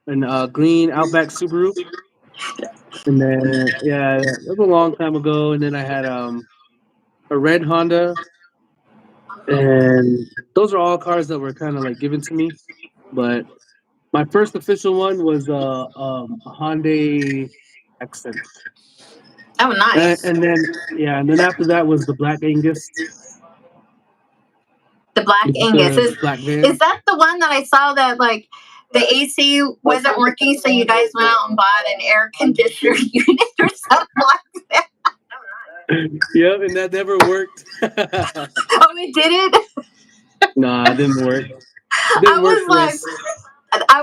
and green Outback Subaru. And then it was a long time ago. And then I had a red Honda, and those are all cars that were kind of like given to me. But my first official one was a Hyundai Accent. Oh, nice. And then after that was the Black Angus. The Black Angus is that the one that I saw that like the AC wasn't working, so you guys went out and bought an air conditioner unit or something like that? Yep, and that never worked. Oh, it didn't? Nah, it didn't work. I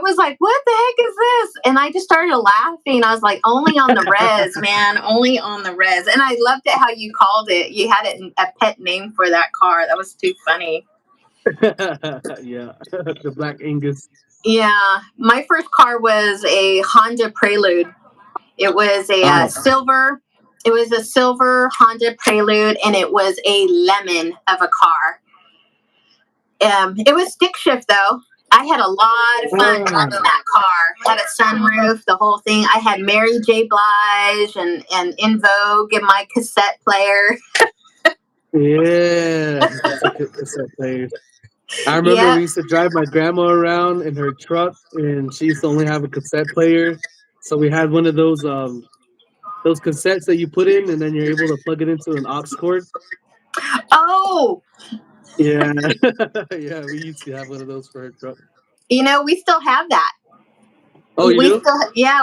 was like, what the heck is this? And I just started laughing. I was like, only on the res, man. Only on the res. And I loved it how you called it. You had a pet name for that car. That was too funny. Yeah, the Black Angus. Yeah, my first car was a Honda Prelude. It was a silver. It was a silver Honda Prelude, and it was a lemon of a car. It was stick shift though. I had a lot of fun driving that car. Had a sunroof, the whole thing. I had Mary J. Blige and In Vogue in my cassette player. Yeah, cassette players. I remember we used to drive my grandma around in her truck, and she used to only have a cassette player. So we had one of those cassettes that you put in, and then you're able to plug it into an aux cord. Oh. Yeah. Yeah, we used to have one of those for her truck. We still have that. Oh, you do?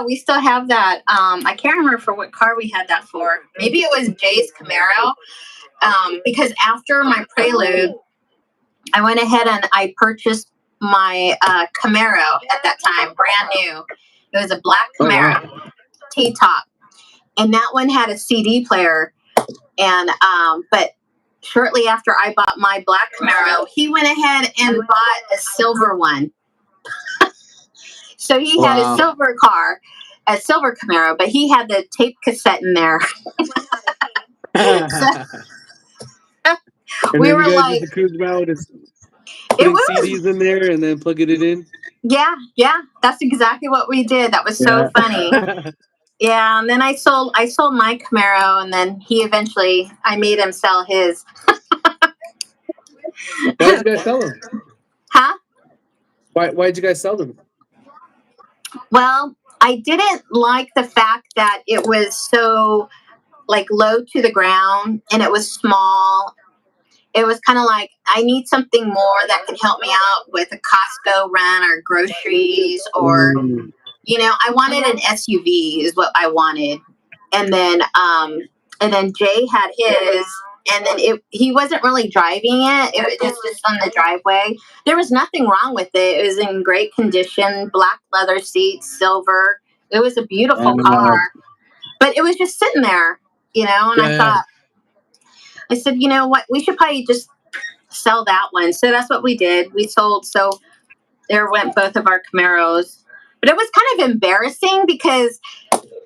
We still have that. I can't remember for what car we had that for. Maybe it was Jay's Camaro. because after my Prelude, I went ahead and I purchased my Camaro at that time, brand new. It was a black Camaro, T-top, and that one had a CD player. And but shortly after I bought my black Camaro, he went ahead and bought a silver one. So he had a silver car, a silver Camaro, but he had the tape cassette in there. So, we were like, just cruise around and it putting was, CDs in there and then plugging it in. yeah, that's exactly what we did. That was so funny. Yeah, and then I sold my Camaro, and then I made him sell his. Why did you guys sell them? Huh? Why did you guys sell them? Well, I didn't like the fact that it was so like low to the ground and it was small. It was kind of like, I need something more that can help me out with a Costco run or groceries, or I wanted an SUV is what I wanted. And then Jay had his, and then he wasn't really driving it. It was just on the driveway. There was nothing wrong with it. It was in great condition, black leather seats, silver. It was a beautiful car, but it was just sitting there, and I said, you know what, we should probably just sell that one. So that's what we did. We sold. So there went both of our Camaros. But it was kind of embarrassing because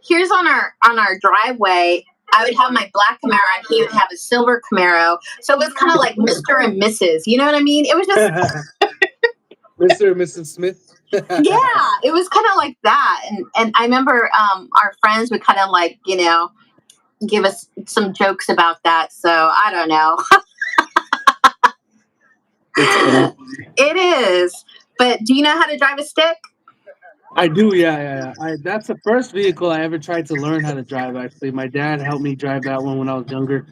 here's on our driveway, I would have my black Camaro and he would have a silver Camaro. So it was kind of like Mr. and Mrs. You know what I mean? It was just Mr. and Mrs. Smith. Yeah, it was kind of like that. And I remember our friends would kind of like, give us some jokes about that. So I don't know. It is. But do you know how to drive a stick? I do, yeah. That's the first vehicle I ever tried to learn how to drive, actually. My dad helped me drive that one when I was younger.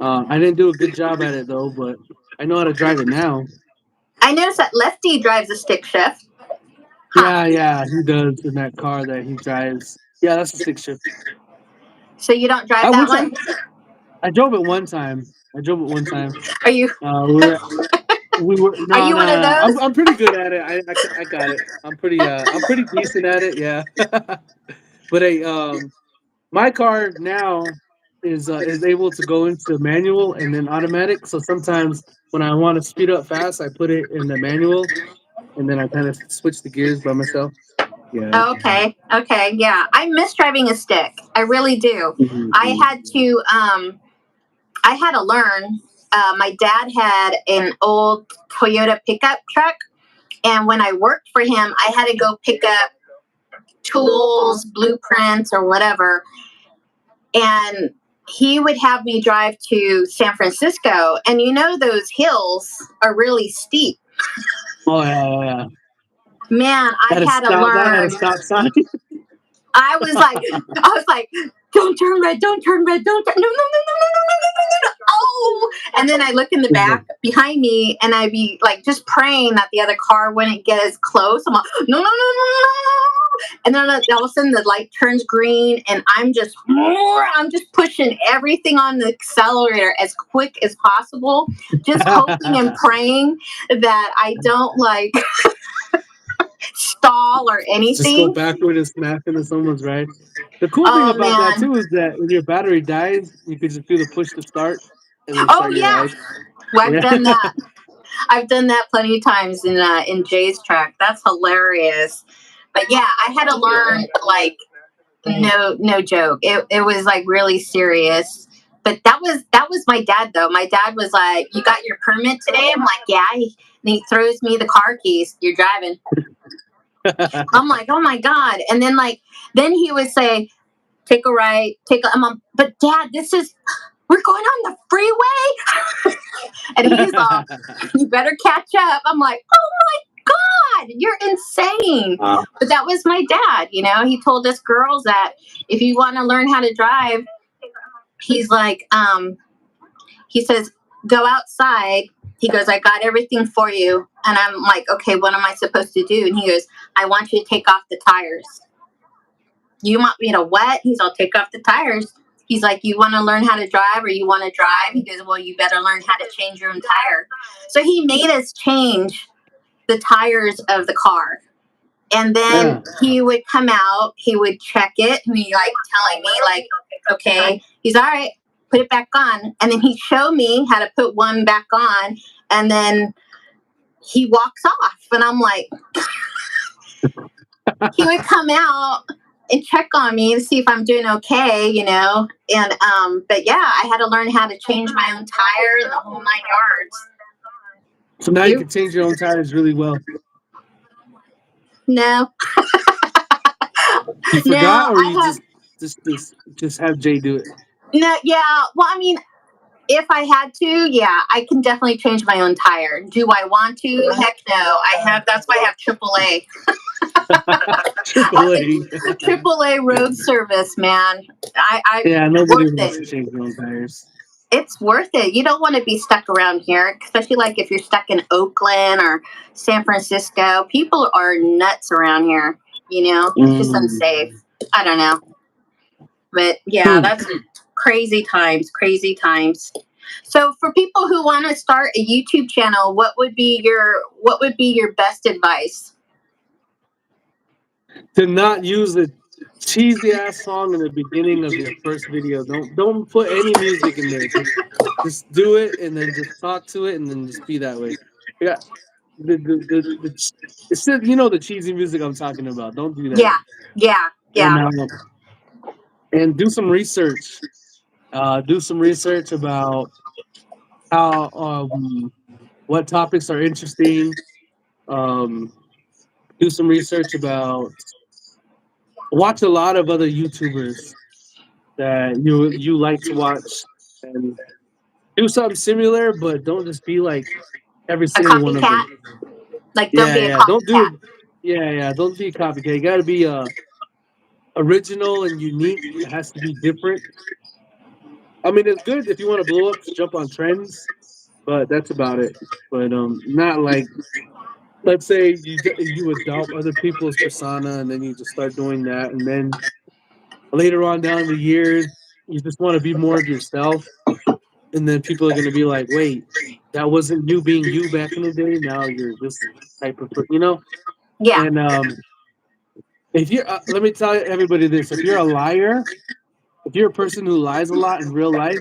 I didn't do a good job at it, though, but I know how to drive it now. I noticed that Lefty drives a stick shift. Yeah, he does in that car that he drives. Yeah, that's a stick shift. So you don't drive that one? I drove it one time. Are you? We were. No, Are you one of those? I'm pretty good at it. I got it. I'm pretty decent at it. Yeah. But my car now is able to go into manual and then automatic. So sometimes when I want to speed up fast, I put it in the manual, and then I kind of switch the gears by myself. Yeah. Okay. Yeah, I miss driving a stick. I really do. Mm-hmm. I had to learn. My dad had an old Toyota pickup truck, and when I worked for him, I had to go pick up tools, blueprints, or whatever. And he would have me drive to San Francisco, and those hills are really steep. Oh yeah. Man, I had to learn. That had a stop sign. I was like, don't turn red, don't turn red, don't turn, no. Oh, and then I look in the back behind me, and I'd be like just praying that the other car wouldn't get as close. I'm like, no. And then all of a sudden the light turns green, and I'm just pushing everything on the accelerator as quick as possible, just hoping and praying that I don't stall or anything. Just go backward and smash into someone's right. The cool thing about that too is that when your battery dies, you can just do the push to start. And then start your ride. Well, I've done that. I've done that plenty of times in Jay's truck. That's hilarious. But yeah, I had to learn no joke. It was really serious. But that was my dad though. My dad was like, "You got your permit today?" I'm like, "Yeah." And he throws me the car keys. "You're driving." I'm like, "Oh my God." And then he would say, "Take a right, but Dad, we're going on the freeway." And he's like, "You better catch up." I'm like, "Oh my God, you're insane." But that was my dad. He told us girls that if you want to learn how to drive, he's like, he says, "Go outside." He goes, "I got everything for you." And I'm like, "Okay, what am I supposed to do?" And he goes, "I want you to take off the tires." "You want me to what?" He's, "I'll take off the tires." He's like, you want to learn how to drive or you want to drive? He goes, well, you better learn how to change your own tire. So he made us change the tires of the car. And then he would come out, he would check it, and he like telling me like, okay, he's all right, put it back on. And then he'd show me how to put one back on, and then he walks off. And I'm like, he would come out and check on me to see if I'm doing okay, you know. And but yeah, I had to learn how to change my own tire and the whole 9 yards. So now you can change your own tires really well. No. You forgot, or you just have Jay do it? No, yeah. Well, I mean, if I had to, yeah, I can definitely change my own tire. Do I want to? Heck no. That's why I have AAA. AAA road service, man. Nobody wants to change their own tires. It's worth it. You don't want to be stuck around here, especially like if you're stuck in Oakland or San Francisco. People are nuts around here. You know, it's just unsafe. I don't know, but yeah, that's crazy times. Crazy times. So, for people who want to start a YouTube channel, what would be your best advice? To not use the cheesy ass song in the beginning of your first video. Don't put any music in there. Just do it and then just talk to it and then just be that way. Yeah, it's you know the cheesy music I'm talking about. Don't do that. Yeah. And do some research. Do some research about how what topics are interesting. Do some research about. Watch a lot of other YouTubers that you like to watch, and do something similar, but don't just be like every single one of them. Like, don't be a copycat. Don't be a copycat. You got to be original and unique. It has to be different. I mean, it's good if you want to blow up, to jump on trends, but that's about it. But not like, let's say you adopt other people's persona and then you just start doing that, and then later on down the years, you just want to be more of yourself, and then people are going to be like, wait, that wasn't you being you back in the day. Now you're this type of person, you know? Yeah. And if you're, let me tell everybody this: if you're a liar, if you're a person who lies a lot in real life,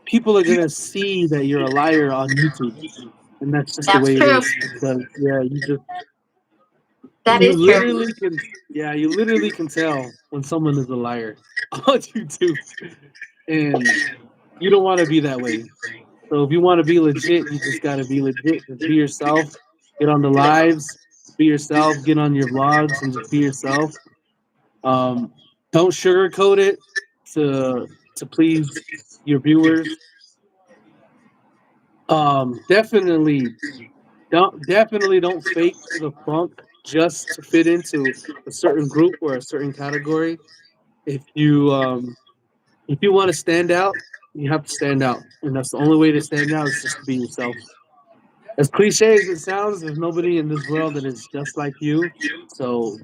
people are going to see that you're a liar on YouTube, and that's just the way true. it is. Because you just. That you is literally true. you literally can tell when someone is a liar on YouTube, and you don't want to be that way. So if you want to be legit, you just got to be legit. Just be yourself. Get on the lives. Be yourself. Get on your vlogs and just be yourself. Don't sugarcoat it to please your viewers. Definitely don't fake the funk just to fit into a certain group or a certain category. If you want to stand out, you have to stand out, and that's the only way to stand out is just to be yourself. As cliche as it sounds, there's nobody in this world that is just like you. So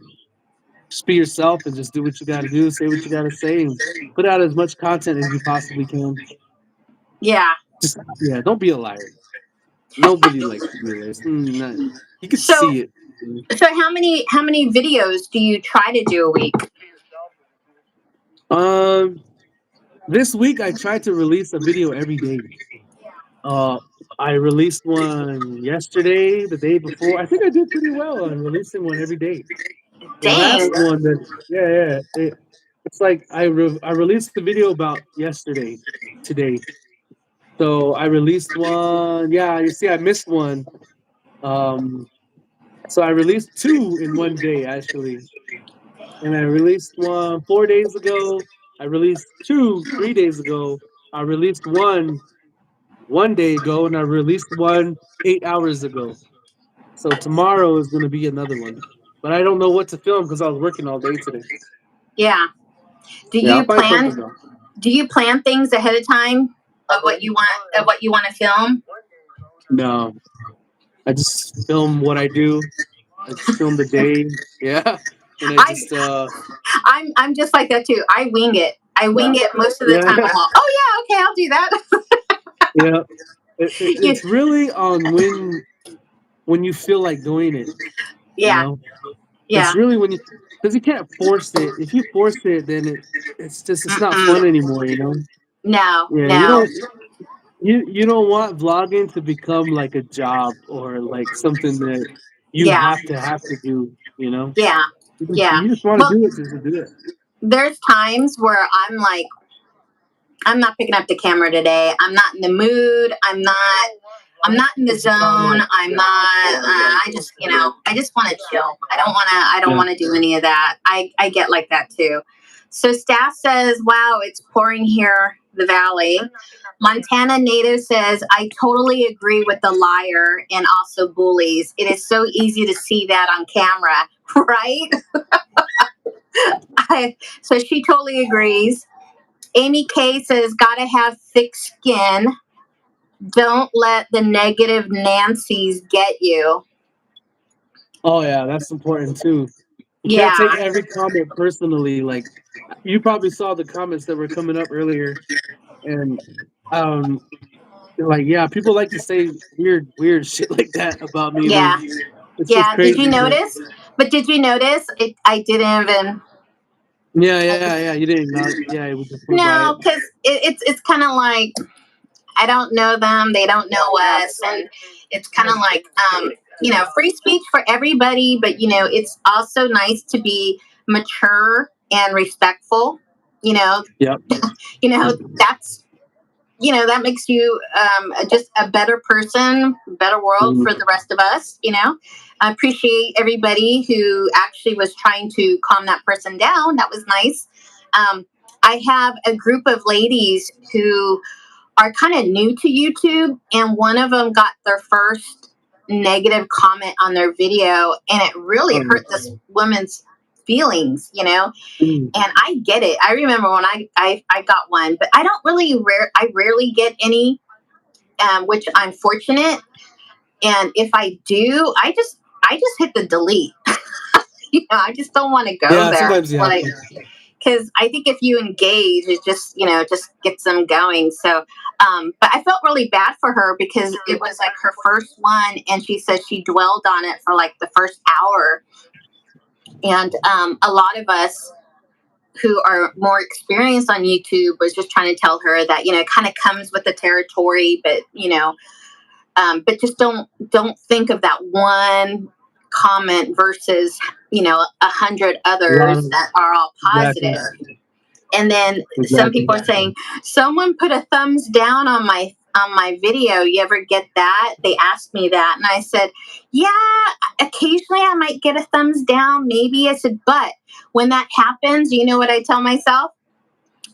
just be yourself and just do what you got to do, say what you got to say, and put out as much content as you possibly can. Yeah. Don't be a liar. Nobody likes to be a liar. You can see it. So how many videos do you try to do a week? This week I tried to release a video every day. I released one yesterday, the day before. I think I did pretty well on releasing one every day. The last one, it's like I released the video about yesterday, today. So I released one. Yeah, you see, I missed one. So I released 2 in one day actually, and I released one 4 days ago. I released 2 3 days ago. I released one day ago, and I released one 8 hours ago. So tomorrow is going to be another one, but I don't know what to film because I was working all day today. Yeah. Do you plan things ahead of time of what you want to film? No, I just film what I do. I just film the day. Yeah, and I'm just like that too. I wing it. I wing it most of the Yeah, time. I'm all, oh yeah, okay, I'll do that. yeah. Yeah, It's really on when you feel like doing it. You yeah, know, yeah. it's really when you because you can't force it. If you force it, then it's not Mm-mm. fun anymore. You know. No, Yeah, no. you don't want vlogging to become like a job or like something that you Yeah, have to do. You know, yeah, yeah. you just want to Well, do it just to do it. there's times where I'm like, I'm not picking up the camera today. I'm not in the mood. I'm not in the zone. I'm not. I just, I just want to chill. I don't want to. I don't Yeah. want to do any of that. I get like that too. So staff says, "Wow, it's pouring here, the valley." Montana native says, "I totally agree with the liar and also bullies. It is so easy to see that on camera, right?" So she totally agrees. Amy K says, "Gotta have thick skin. Don't let the negative Nancy's get you." Oh yeah, that's important too. You can't take Yeah, every comment personally. Like you probably saw the comments that were coming up earlier, and um, like yeah, people like to say weird shit like that about me. yeah, It's just yeah. Did you crazy, but notice? But did you notice? I didn't even. yeah. You didn't know. Yeah, it was just went by it. No, because it's kind of like I don't know them, they don't know us, and it's kind of like free speech for everybody, but it's also nice to be mature and respectful. You know, Yep. that's that makes you just a better person, better world Mhm. for the rest of us. I appreciate everybody who actually was trying to calm that person down. That was nice. I have a group of ladies who are kind of new to YouTube, and one of them got their first negative comment on their video, and it really hurt this woman's feelings. Mhm. And I get it. I remember when I got one, but I don't really I rarely get any, which I'm fortunate. And if I do, I just hit the delete. I just don't want to go Yeah, there. sometimes you have Like, to. because I think if you engage, it just gets them going. So, but I felt really bad for her because it was like her first one, and she said she dwelled on it for like the first hour. And a lot of us who are more experienced on YouTube was just trying to tell her that it kind of comes with the territory, but just don't think of that one comment versus 100 A lot others of that are all exactly, positive. And then some exactly. people are saying, "Someone put a thumbs down on my video. You ever get that?" They asked me that, and I said, "Yeah, occasionally I might get a thumbs down, maybe." I said, "But when that happens, you know what I tell myself?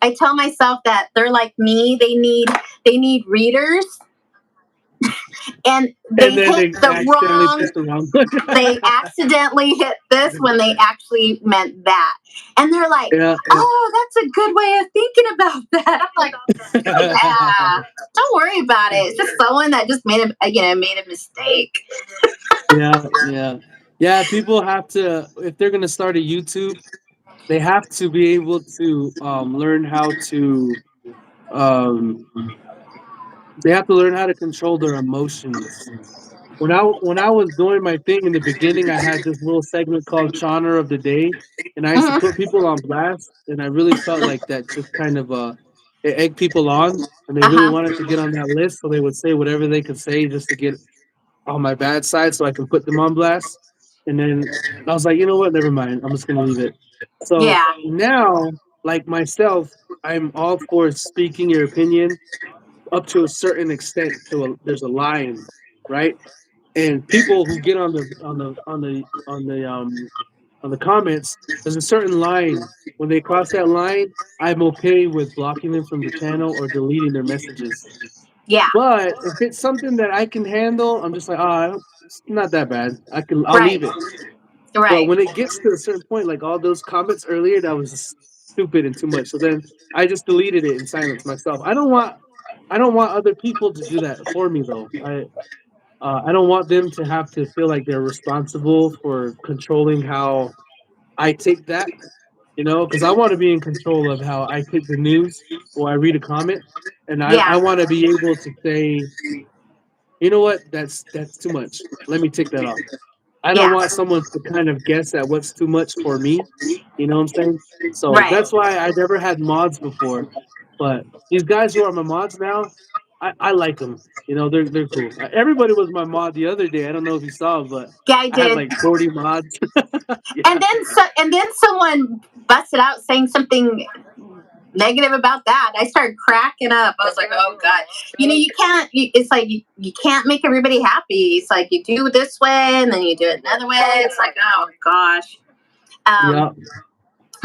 I tell myself that they're like me. They need readers, and they And then hit they the accidentally wrong push the wrong one. they accidentally hit this when they actually meant that." And they're like, Yeah, "Oh, that's a good way of thinking about that." I'm like, yeah. "Yeah, don't worry about it. It's just someone that just made a mistake." Yeah, people have to if they're gonna start a YouTube, they have to be able to learn how to um they have to learn how to control their emotions. When I was doing my thing in the beginning, I had this little segment called Genre of the Day, and I used to Mhm. put people on blast, and I really felt like that just kind of it egged people on, and they Uh really huh. wanted to get on that list, so they would say whatever they could say just to get on my bad side, so I can put them on blast. And then I was like, you know what? Never mind. I'm just gonna leave it. So Yeah. now, like myself, I'm all for speaking your opinion up to a certain extent. There's a line, right? And people who get on the comments, there's a certain line. When they cross that line, I'm okay with blocking them from the channel or deleting their messages. Yeah. But if it's something that I can handle, I'm just like, it's not that bad. I'll Right. leave it. But Right. when it gets to a certain point, like all those comments earlier, that was stupid and too much. So then I just deleted it and silenced myself. I don't want other people to do that for me though. I don't want them to have to feel like they're responsible for controlling how I take that. Because I want to be in control of how I take the news or I read a comment, and I Yeah. want to be able to say, you know what, that's too much. Let me take that off. I don't Yeah. want someone to kind of guess at what's too much for me. You know what I'm saying? So Right. that's why I never had mods before. But these guys who are my mods now, I like them. They're cool. Everybody was my mod the other day. I don't know if you saw, but Yeah, I I had did. like 40 mods. And Yeah. then someone busted out saying something negative about that. I started cracking up. I was like, oh god, you can't. It's like you can't make everybody happy. It's like you do this way and then you do it another way. It's like, oh gosh. Yeah.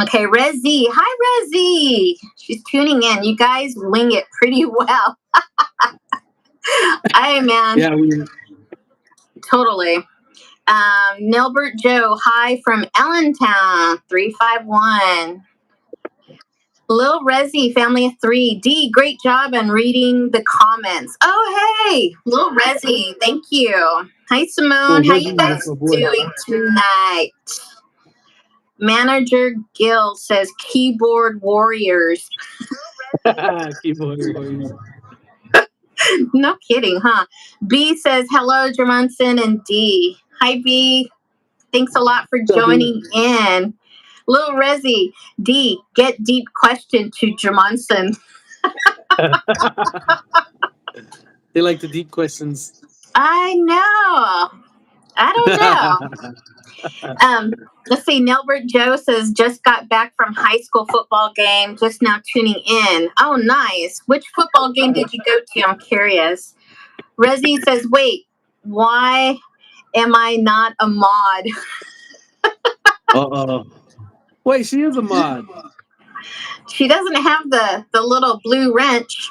Okay, Rezzy. Hi, Rezzy. She's tuning in. You guys wing it pretty well. Hey, man. Yeah. Totally. Nilbert Joe. Hi from Allentown. 351. Lil Rezzy, family of three. D, great job on reading the comments. Oh, hey, Lil Rezzy, thank you. Hi, Simone. How you Reggie, guys that's my boy. doing tonight? Manager Gil says keyboard warriors. Keyboard warriors. No kidding, huh? B says hello, Jermonson and D. Hi, B. Thanks a lot for What's up, B? joining in. Lil Rezzy, D, get deep question to Jermonson. They like the deep questions. I know. I don't know. Let's see. Nelbert Joe says just got back from high school football game. Just now tuning in. Oh, nice. Which football game did you go to? I'm curious. Rezzy says, wait, why am I not a mod? Uh-oh. Wait, she is a mod. She doesn't have the little blue wrench.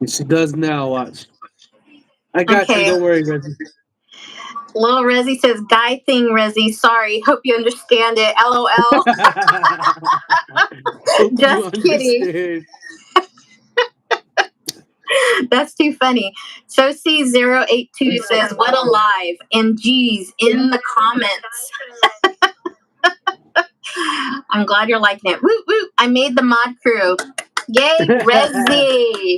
She does now. Watch. I got you. Okay. Don't worry, Reggie. Little Rezzy says, guy thing, Rezzy. Sorry. Hope you understand it. LOL. Hope you Just kidding. understand. That's too funny. So C082 says, what a live. And G's in the comments. I'm glad you're liking it. Woo woo. I made the mod crew. Yay, Rezzy.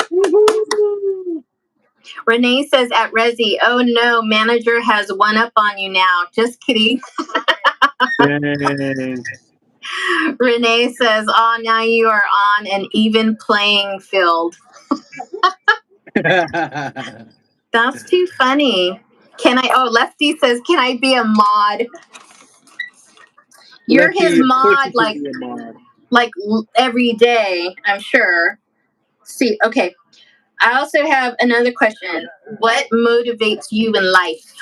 Renee says at Rezzy, oh no, manager has one up on you now. Just kidding. Dang. Renee says, oh, now you are on an even playing field. That's too funny. Lefty says, can I be a mod? You're Lefty, his of course mod you can be a mod. like every day, I'm sure. See, okay. I also have another question. What motivates you in life?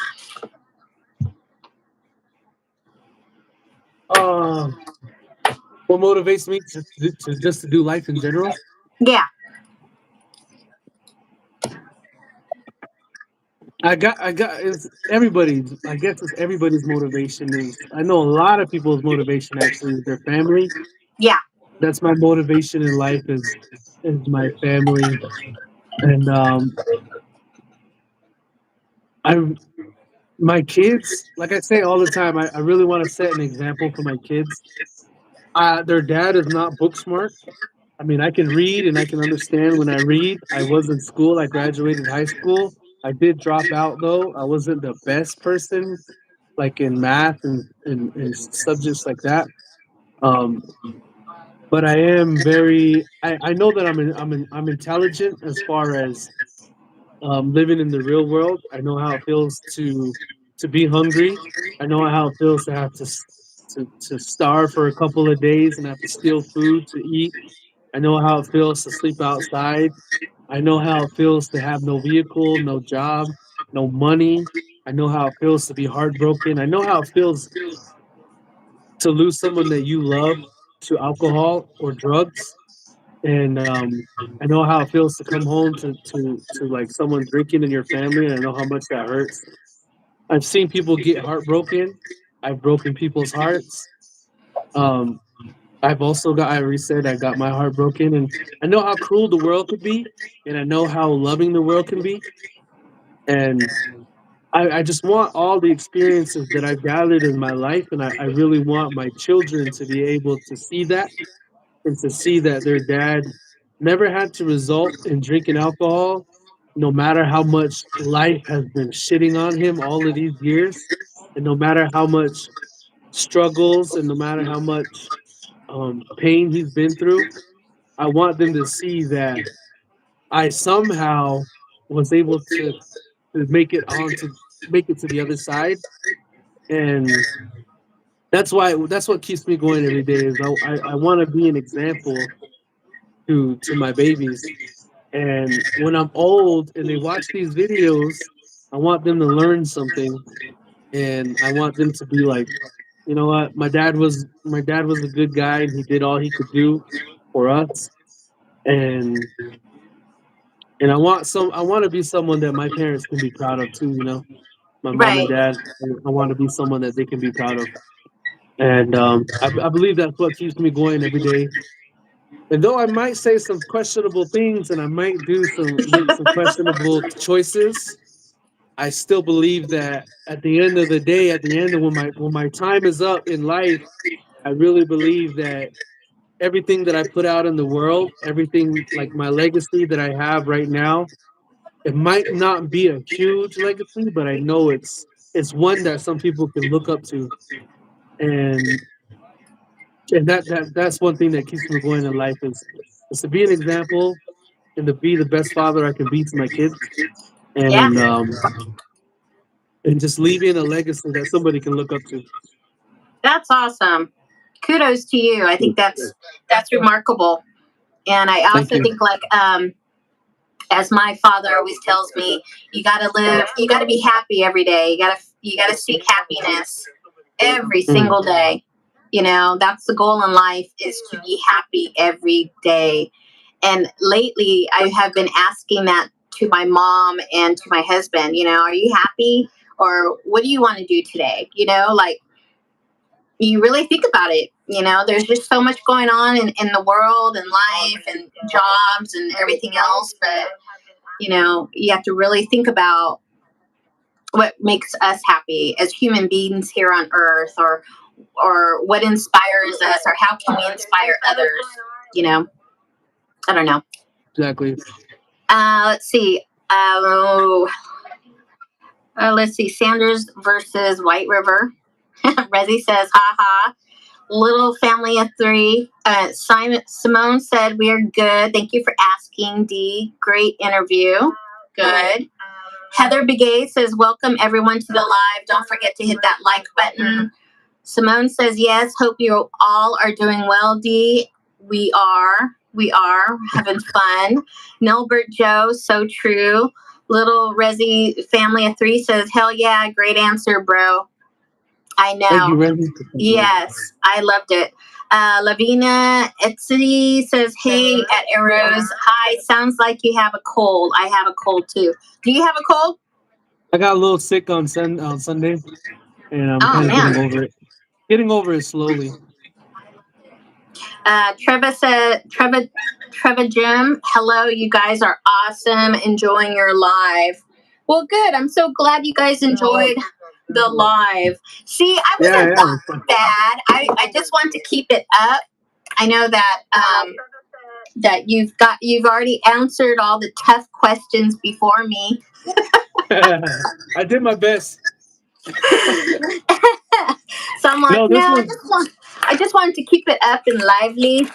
What motivates me to just to do life in general? Yeah. It's everybody's. I guess it's everybody's motivation is. I know a lot of people's motivation actually is their family. Yeah. That's my motivation in life is my family, and my kids. Like I say all the time, I really want to set an example for my kids. Their dad is not book smart. I mean, I can read and I can understand when I read. I was in school. I graduated high school. I did drop out though. I wasn't the best person, like in math and subjects like that. Um, but I am very. I know that I'm intelligent as far as living in the real world. I know how it feels to be hungry. I know how it feels to have to starve for a couple of days and have to steal food to eat. I know how it feels to sleep outside. I know how it feels to have no vehicle, no job, no money. I know how it feels to be heartbroken. I know how it feels to lose someone that you love to alcohol or drugs. And I know how it feels to come home to like someone drinking in your family, and I know how much that hurts. I've seen people get heartbroken. I've broken people's hearts. Um, I've also got, I already said, I got my heart broken, and I know how cruel the world could be, and I know how loving the world can be. And I just want all the experiences that I've gathered in my life, and I really want my children to be able to see that and to see that their dad never had to result in drinking alcohol, no matter how much life has been shitting on him all of these years, and no matter how much struggles and no matter how much pain he's been through. I want them to see that I somehow was able to make it to the other side, and that's what keeps me going every day. Is I want to be an example to my babies, and when I'm old and they watch these videos, I want them to learn something, and I want them to be like, you know what, my dad was a good guy, and he did all he could do for us, and I want to be someone that my parents can be proud of too. You know, my mom and Right. dad. I want to be someone that they can be proud of, and I believe that's what keeps me going every day. And though I might say some questionable things and I might do some make some questionable choices, I still believe that at the end of the day, at the end of when my time is up in life, I really believe that everything that I put out in the world, everything like my legacy that I have right now, it might not be a huge legacy, but I know it's one that some people can look up to, and that's one thing that keeps me going in life is to be an example and to be the best father I can be to my kids, Yeah. and and just leaving a legacy that somebody can look up to. That's awesome. Kudos to you. I think that's remarkable. And I Thank also you. think like as my father always tells me, you gotta be happy every day. You gotta seek happiness every Mm, single day. You know, that's the goal in life is to be happy every day. And lately I have been asking that to my mom and to my husband, you know, are you happy? Or what do you want to do today? You know, like you really think about it. You know, there's just so much going on in the world and life and jobs and everything else. But, you know, you have to really think about what makes us happy as human beings here on earth or what inspires us or how can we inspire others, you know? I don't know. exactly. Let's see. Let's see. Sanders versus White River. Resi says, ha ha. Little family of three. Simone said, we are good. Thank you for asking, Dee. Great interview. Good. Heather Begay says, welcome everyone to the live. Don't forget to hit that like button. Simone says, yes. Hope you all are doing well, Dee. We are. We are having fun. Nilbert Joe, so true. Little Resi family of three says, hell yeah, great answer, bro. I Thank you, know. Randy. Yes, I loved it. Lavina Etsy says, hey, at Arrows. Hi, sounds like you have a cold. I have a cold too. Do you have a cold? I got a little sick on Sunday, and I'm Oh, kind of man. getting over it slowly. Trevor Jim, hello. You guys are awesome. Enjoying your live. Well, good. I'm so glad you guys enjoyed the live. See, I Yeah, wasn't yeah. that bad. I just want to keep it up. I know that that you've already answered all the tough questions before me. I did my best. So I'm like, No, no, this was I just wanted to keep it up and lively.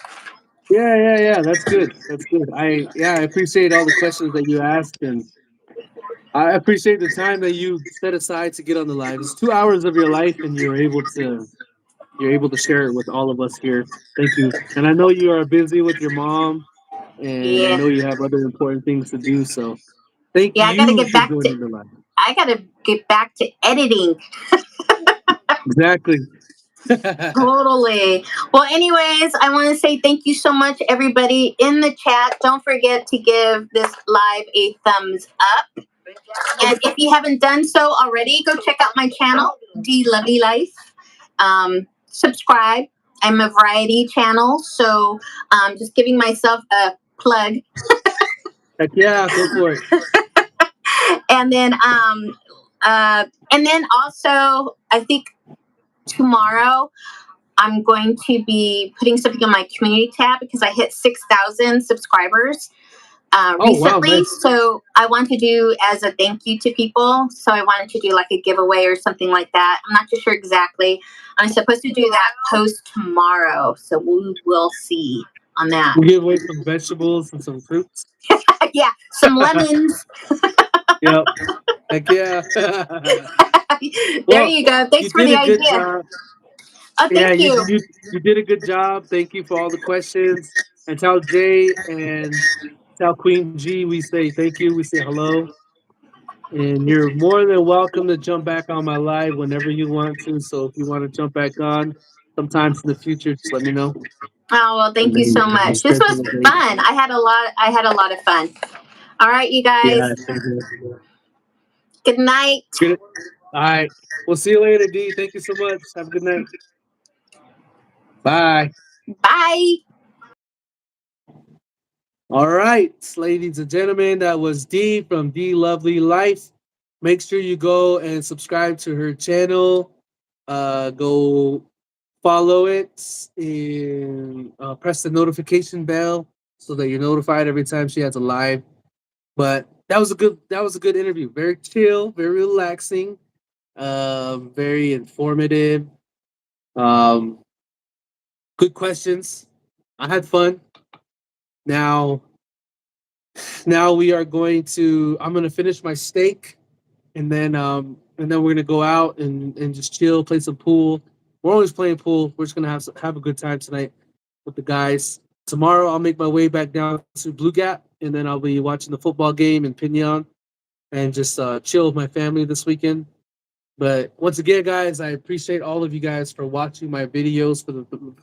yeah. That's good. That's good. I appreciate all the questions that you asked, and I appreciate the time that you set aside to get on the live. It's 2 hours of your life, and you're able to share it with all of us here. Thank you. And I know you are busy with your mom, and I Yeah, know you have other important things to do. So thank yeah. you for joining the live. I gotta get back to editing. Exactly. Totally. Well, anyways, I want to say thank you so much, everybody in the chat. Don't forget to give this live a thumbs up. And if you haven't done so already, go check out my channel, D Lovey Life. Subscribe. I'm a variety channel, so just giving myself a plug. Heck yeah, go for it. And then And then also, I think tomorrow I'm going to be putting something on my community tab because I hit 6,000 subscribers Oh wow, recently. nice. So I want to do as a thank you to people. So I wanted to do like a giveaway or something like that. I'm not too sure exactly. I'm supposed to do that post tomorrow. So we will see on that. We give away some vegetables and some fruits. Yeah, some lemons. Yep. Heck yeah. There Well, you go. Thanks you for did the a good idea. job. Oh, Yeah, thank you. you did a good job. Thank you for all the questions. And tell Jay and tell Queen G we say thank you. We say hello. And you're more than welcome to jump back on my live whenever you want to. So if you want to jump back on sometimes in the future, just let me know. Oh well, thank And you so then we'll much. This was schedule a date. fun. I had a lot of fun. All right, you guys. Yeah, thank you. Good night. Good. All right. We'll see you later, D. Thank you so much. Have a good night. Bye. Bye. All right, ladies and gentlemen, that was D from D Lovely Life. Make sure you go and subscribe to her channel. Go follow it and press the notification bell so that you're notified every time she has a live. But that was a good interview. Very chill, very relaxing, very informative. Um, Good questions. I had fun. Now Now we are going to. I'm going to finish my steak, and then we're gonna go out and just chill, play some pool. We're always playing pool. We're just gonna have a good time tonight with the guys. Tomorrow I'll make my way back down to Blue Gap, and then I'll be watching the football game in Pinion and just chill with my family this weekend. But once again, guys, I appreciate all of you guys for watching my videos for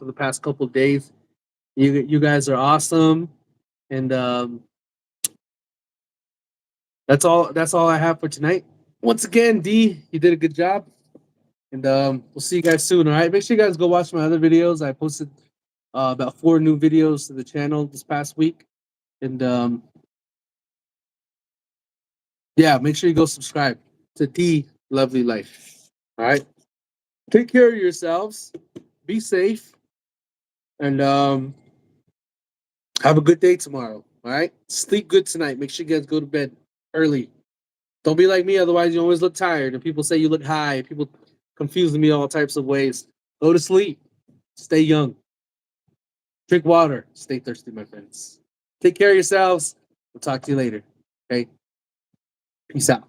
the past couple of days. You guys are awesome, and that's all I have for tonight. Once again, D, you did a good job. And we'll see you guys soon. All right. Make sure you guys go watch my other videos. I posted about 4 new videos to the channel this past week. And yeah, make sure you go subscribe to D Lovely Life. All right. Take care of yourselves. Be safe. And have a good day tomorrow. All right. Sleep good tonight. Make sure you guys go to bed early. Don't be like me, otherwise you always look tired. And people say you look high. People confuse me all types of ways. Go to sleep. Stay young. Drink water. Stay thirsty, my friends. Take care of yourselves. We'll talk to you later. Okay? Peace out.